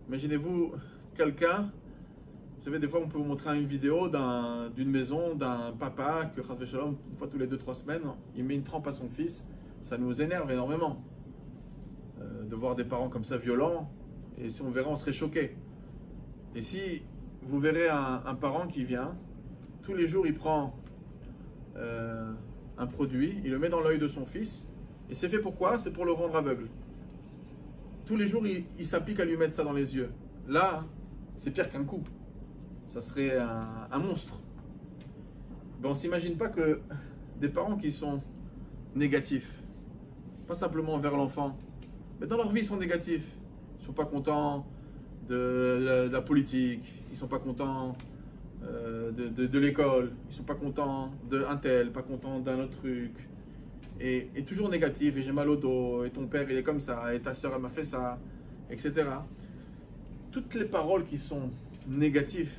Imaginez-vous quelqu'un, vous savez, des fois on peut vous montrer une vidéo d'une maison, d'un papa que Chas v'Shalom, une fois tous les 2-3 semaines, il met une trempe à son fils. Ça nous énerve énormément de voir des parents comme ça violents. Et si on verrait, on serait choqué. Et si vous verrez un parent qui vient, tous les jours il prend un produit, il le met dans l'œil de son fils, et c'est fait pourquoi? C'est pour le rendre aveugle. Tous les jours il s'applique à lui mettre ça dans les yeux. Là, c'est pire qu'un coup. Ça serait un monstre. Ben, on ne s'imagine pas que des parents qui sont négatifs, pas simplement envers l'enfant, mais dans leur vie ils sont négatifs. Ils ne sont pas contents de la politique, ils ne sont pas contents de l'école, ils ne sont pas contents d'un tel, pas contents d'un autre truc. Et toujours négatif, et j'ai mal au dos, et ton père il est comme ça, et ta soeur elle m'a fait ça, etc. Toutes les paroles qui sont négatives,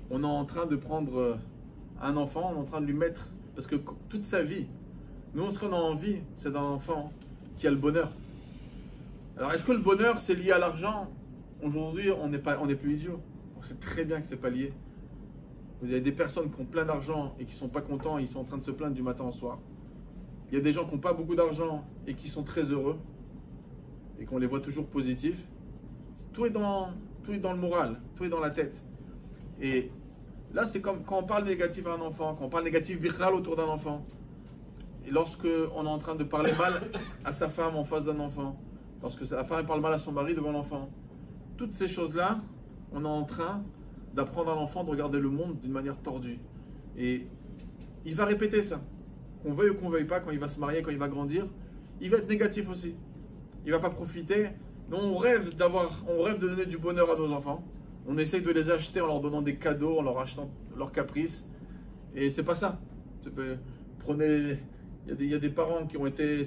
on est en train de prendre un enfant, on est en train de lui mettre, parce que toute sa vie, nous ce qu'on a envie, c'est d'un enfant qui a le bonheur. Alors est-ce que le bonheur c'est lié à l'argent? Aujourd'hui on n'est plus idiot, on sait très bien que c'est pas lié. Vous avez des personnes qui ont plein d'argent et qui sont pas contents, ils sont en train de se plaindre du matin au soir. Il y a des gens qui n'ont pas beaucoup d'argent et qui sont très heureux et qu'on les voit toujours positifs. Tout est dans le moral, tout est dans la tête. Et là, c'est comme quand on parle négatif à un enfant, quand on parle négatif bichlal autour d'un enfant. Et lorsque on est en train de parler mal à sa femme en face d'un enfant, lorsque la femme parle mal à son mari devant l'enfant, toutes ces choses-là, on est en train d'apprendre à l'enfant de regarder le monde d'une manière tordue. Et il va répéter ça. Qu'on veuille ou qu'on veuille pas, quand il va se marier, quand il va grandir, il va être négatif aussi. Il ne va pas profiter. Nous, on rêve de donner du bonheur à nos enfants. On essaye de les acheter en leur donnant des cadeaux, en leur achetant leurs caprices. Et c'est pas ça. Il y a des parents qui ont été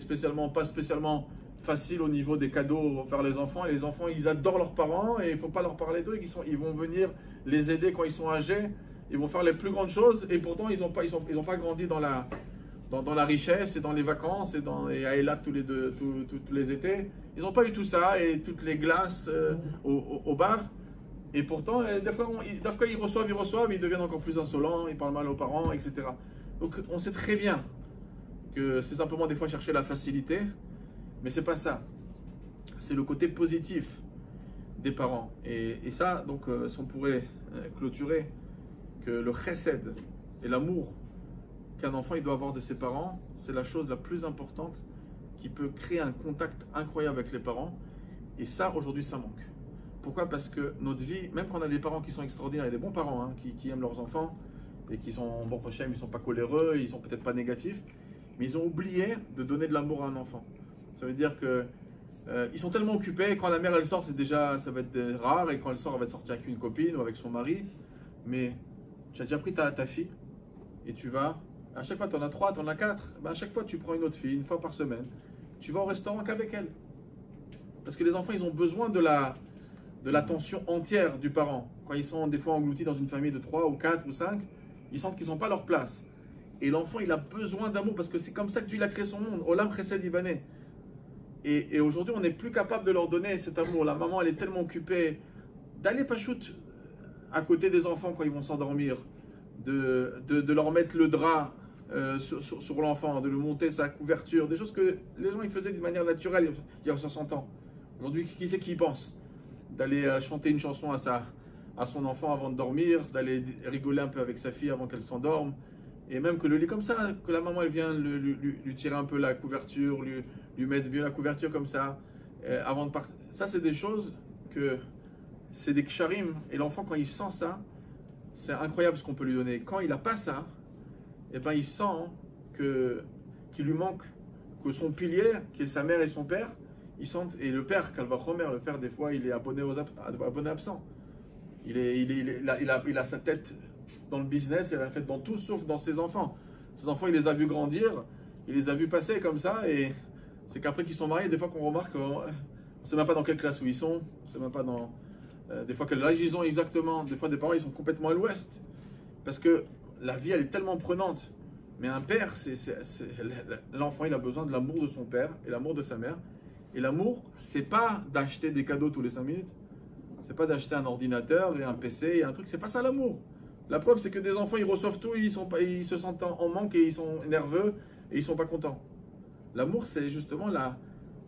pas spécialement facile au niveau des cadeaux vers les enfants. Et les enfants, ils adorent leurs parents et il ne faut pas leur parler d'eux. Ils vont venir les aider quand ils sont âgés. Ils vont faire les plus grandes choses et pourtant, ils n'ont pas grandi dans la richesse et dans les vacances et à Eilat tous les étés. Ils n'ont pas eu tout ça et toutes les glaces au bar. Et pourtant, des fois, ils reçoivent, ils deviennent encore plus insolents, ils parlent mal aux parents, etc. Donc, on sait très bien que c'est simplement des fois chercher la facilité, mais c'est pas ça. C'est le côté positif des parents. Et ça, donc, si on pourrait clôturer que le chesed et l'amour qu'un enfant il doit avoir de ses parents, c'est la chose la plus importante qui peut créer un contact incroyable avec les parents. Et ça, aujourd'hui, ça manque. Pourquoi? Parce que notre vie, même quand on a des parents qui sont extraordinaires, et des bons parents hein, qui aiment leurs enfants et qui sont bon prochain, ils ne sont pas coléreux, ils ne sont peut-être pas négatifs, mais ils ont oublié de donner de l'amour à un enfant. Ça veut dire que ils sont tellement occupés, quand la mère elle sort, ça va être rare, et quand elle sort, elle va sortir avec une copine ou avec son mari. Mais tu as déjà pris ta fille et tu vas, à chaque fois tu en as 3, tu en as 4, ben à chaque fois tu prends une autre fille, une fois par semaine, tu vas au restaurant qu'avec elle. Parce que les enfants, ils ont besoin de l'attention entière du parent. Quand ils sont des fois engloutis dans une famille de 3 ou 4 ou 5, ils sentent qu'ils n'ont pas leur place. Et l'enfant, il a besoin d'amour parce que c'est comme ça que Dieu a créé son monde. Olam chesed ibaneh. Et aujourd'hui, on n'est plus capable de leur donner cet amour. La maman, elle est tellement occupée d'aller pachout à côté des enfants quand ils vont s'endormir, de leur mettre le drap sur l'enfant, de lui monter sa couverture, des choses que les gens ils faisaient de manière naturelle il y a 60 ans. Aujourd'hui, qui c'est qui y pense? D'aller chanter une chanson à son enfant avant de dormir, d'aller rigoler un peu avec sa fille avant qu'elle s'endorme, et même que le lit comme ça, que la maman elle vient lui tirer un peu la couverture, lui mettre bien la couverture comme ça, avant de partir. Ça, c'est des choses que c'est des ksharim, et l'enfant quand il sent ça, c'est incroyable ce qu'on peut lui donner. Quand il n'a pas ça, et ben il sent qu'il lui manque, que son pilier, qui est sa mère et son père, ils sentent, et le père, Kalvachomer, le père des fois il est abonné absent. Il a sa tête dans le business, il a fait dans tout sauf dans ses enfants. Ses enfants, il les a vus grandir, il les a vus passer comme ça, et c'est qu'après qu'ils sont mariés, des fois qu'on remarque, on ne sait même pas dans quelle classe où ils sont, on ne sait même pas dans... des fois quel âge ils ont exactement, des fois des parents ils sont complètement à l'ouest, parce que la vie elle est tellement prenante. Mais un père, l'enfant il a besoin de l'amour de son père et l'amour de sa mère. Et l'amour, c'est pas d'acheter des cadeaux tous les 5 minutes, c'est pas d'acheter un ordinateur et un PC et un truc, c'est pas ça l'amour. La preuve c'est que des enfants ils reçoivent tout, ils se sentent en manque et ils sont nerveux et ils sont pas contents. L'amour c'est justement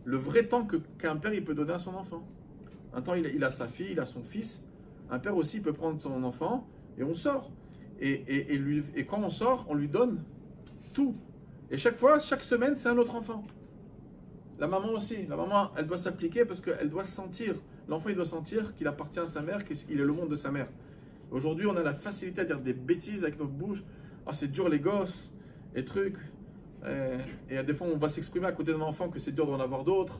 le vrai temps qu'un père il peut donner à son enfant. Un temps il a sa fille, il a son fils. Un père aussi il peut prendre son enfant et on sort. Et quand on sort, on lui donne tout. Et chaque fois, chaque semaine, c'est un autre enfant. La maman aussi. La maman, elle doit s'appliquer parce qu'elle doit sentir. L'enfant, il doit sentir qu'il appartient à sa mère, qu'il est le monde de sa mère. Aujourd'hui, on a la facilité à dire des bêtises avec notre bouche. Ah, c'est dur les gosses, les trucs. Et des fois, on va s'exprimer à côté d'un enfant que c'est dur d'en avoir d'autres.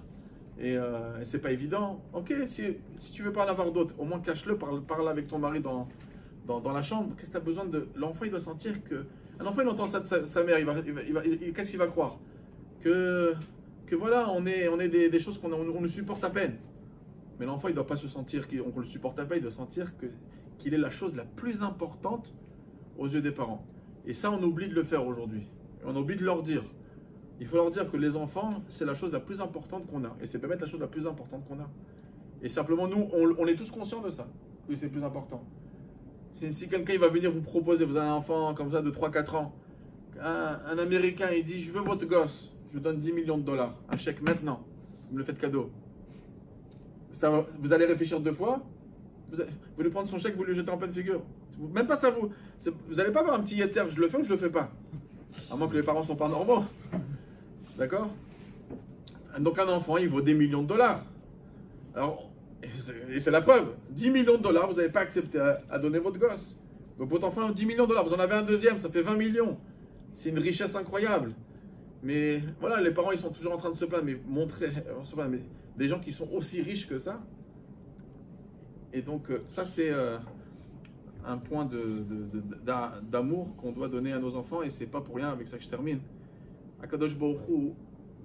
Et c'est pas évident. Ok, si tu veux pas en avoir d'autres, au moins cache-le, parle avec ton mari dans la chambre. Qu'est-ce que tu as besoin de... L'enfant, il doit sentir que... Un enfant, il entend ça de sa mère, qu'est-ce qu'il va croire? Que voilà, on est des choses qu'on le supporte à peine. Mais l'enfant, il ne doit pas se sentir qu'on le supporte à peine, il doit sentir qu'il est la chose la plus importante aux yeux des parents. Et ça, on oublie de le faire aujourd'hui. On oublie de leur dire. Il faut leur dire que les enfants, c'est la chose la plus importante qu'on a. Et c'est peut-être la chose la plus importante qu'on a. Et simplement, nous, on est tous conscients de ça, que c'est plus important. Si quelqu'un il va venir vous proposer, vous avez un enfant comme ça de 3-4 ans, un Américain il dit je veux votre gosse, je vous donne 10 millions de dollars, un chèque maintenant, vous me le faites cadeau. Vous allez réfléchir 2 fois, vous lui prendre son chèque, vous lui jetez en pleine figure. Même pas ça vous n'allez pas avoir un petit yéter, je le fais ou je le fais pas. À moins que les parents ne sont pas normaux. D'accord? Donc un enfant il vaut des millions de dollars. Alors, et c'est la preuve, 10 millions de dollars, vous n'avez pas accepté à donner votre gosse. Donc votre enfant, 10 millions de dollars, vous en avez un deuxième, ça fait 20 millions. C'est une richesse incroyable. Mais voilà, les parents, ils sont toujours en train de se plaindre, mais des gens qui sont aussi riches que ça. Et donc ça, c'est un point d'amour qu'on doit donner à nos enfants, et c'est pas pour rien, avec ça que je termine. Akadosh Baruch Hu,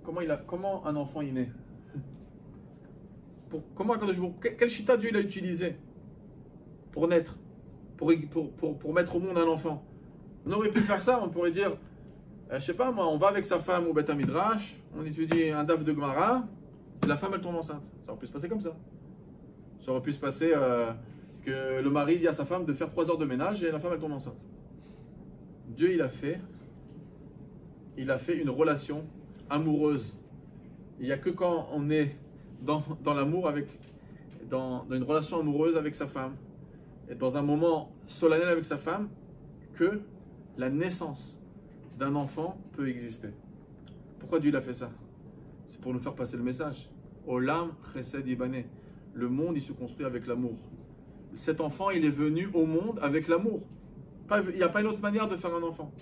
comment un enfant est né? comment Akadosh Baruch Hu, quel chita Dieu il a utilisé pour naître, pour mettre au monde un enfant? On aurait pu faire ça, on pourrait dire, je sais pas moi, on va avec sa femme au Beth Midrash, on étudie un daf de Gemara, et la femme elle tombe enceinte. Ça aurait pu se passer comme ça. Ça aurait pu se passer que le mari dit à sa femme de faire 3 heures de ménage et la femme elle tombe enceinte. Dieu il a fait une relation amoureuse. Il n'y a que quand on est dans l'amour, dans une relation amoureuse avec sa femme, et dans un moment solennel avec sa femme, que la naissance d'un enfant peut exister. Pourquoi Dieu a fait ça? C'est pour nous faire passer le message. Olam chesed yibane. Le monde, il se construit avec l'amour. Cet enfant, il est venu au monde avec l'amour. Il n'y a pas une autre manière de faire un enfant.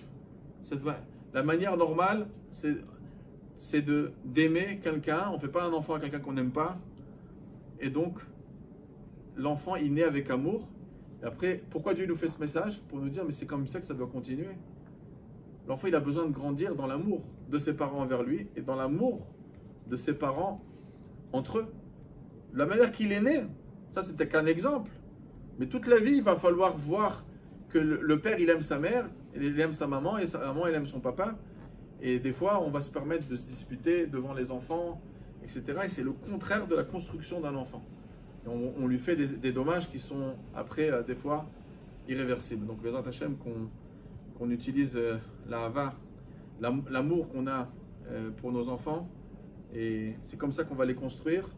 La manière normale, c'est d'aimer quelqu'un. On ne fait pas un enfant à quelqu'un qu'on n'aime pas. Et donc, l'enfant, il naît avec amour. Et après, pourquoi Dieu nous fait ce message? Pour nous dire, mais c'est comme ça que ça doit continuer. L'enfant, il a besoin de grandir dans l'amour de ses parents envers lui et dans l'amour de ses parents entre eux. La manière qu'il est né, ça c'était qu'un exemple. Mais toute la vie, il va falloir voir que le père, il aime sa mère, il aime sa maman, et sa maman, elle aime son papa. Et des fois, on va se permettre de se disputer devant les enfants, etc. Et c'est le contraire de la construction d'un enfant. Et on lui fait des dommages qui sont, après, des fois, irréversibles. Donc, Bezrat Hashem, qu'on utilise l'amour qu'on a pour nos enfants, et c'est comme ça qu'on va les construire,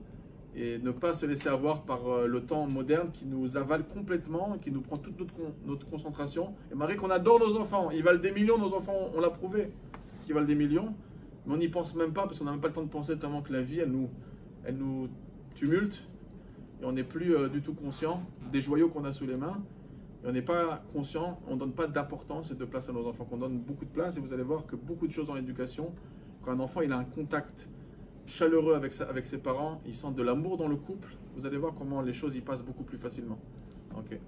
et ne pas se laisser avoir par le temps moderne qui nous avale complètement, qui nous prend toute notre concentration. Et Marie, qu'on adore nos enfants, ils valent des millions, nos enfants, on l'a prouvé, qu'ils valent des millions, mais on n'y pense même pas, parce qu'on n'a même pas le temps de penser, tellement que la vie, elle nous tumulte, et on n'est plus du tout conscient des joyaux qu'on a sous les mains, et on n'est pas conscient, on ne donne pas d'importance et de place à nos enfants, qu'on donne beaucoup de place, et vous allez voir que beaucoup de choses dans l'éducation, quand un enfant il a un contact chaleureux avec ses parents, il sent de l'amour dans le couple, vous allez voir comment les choses y passent beaucoup plus facilement. Ok.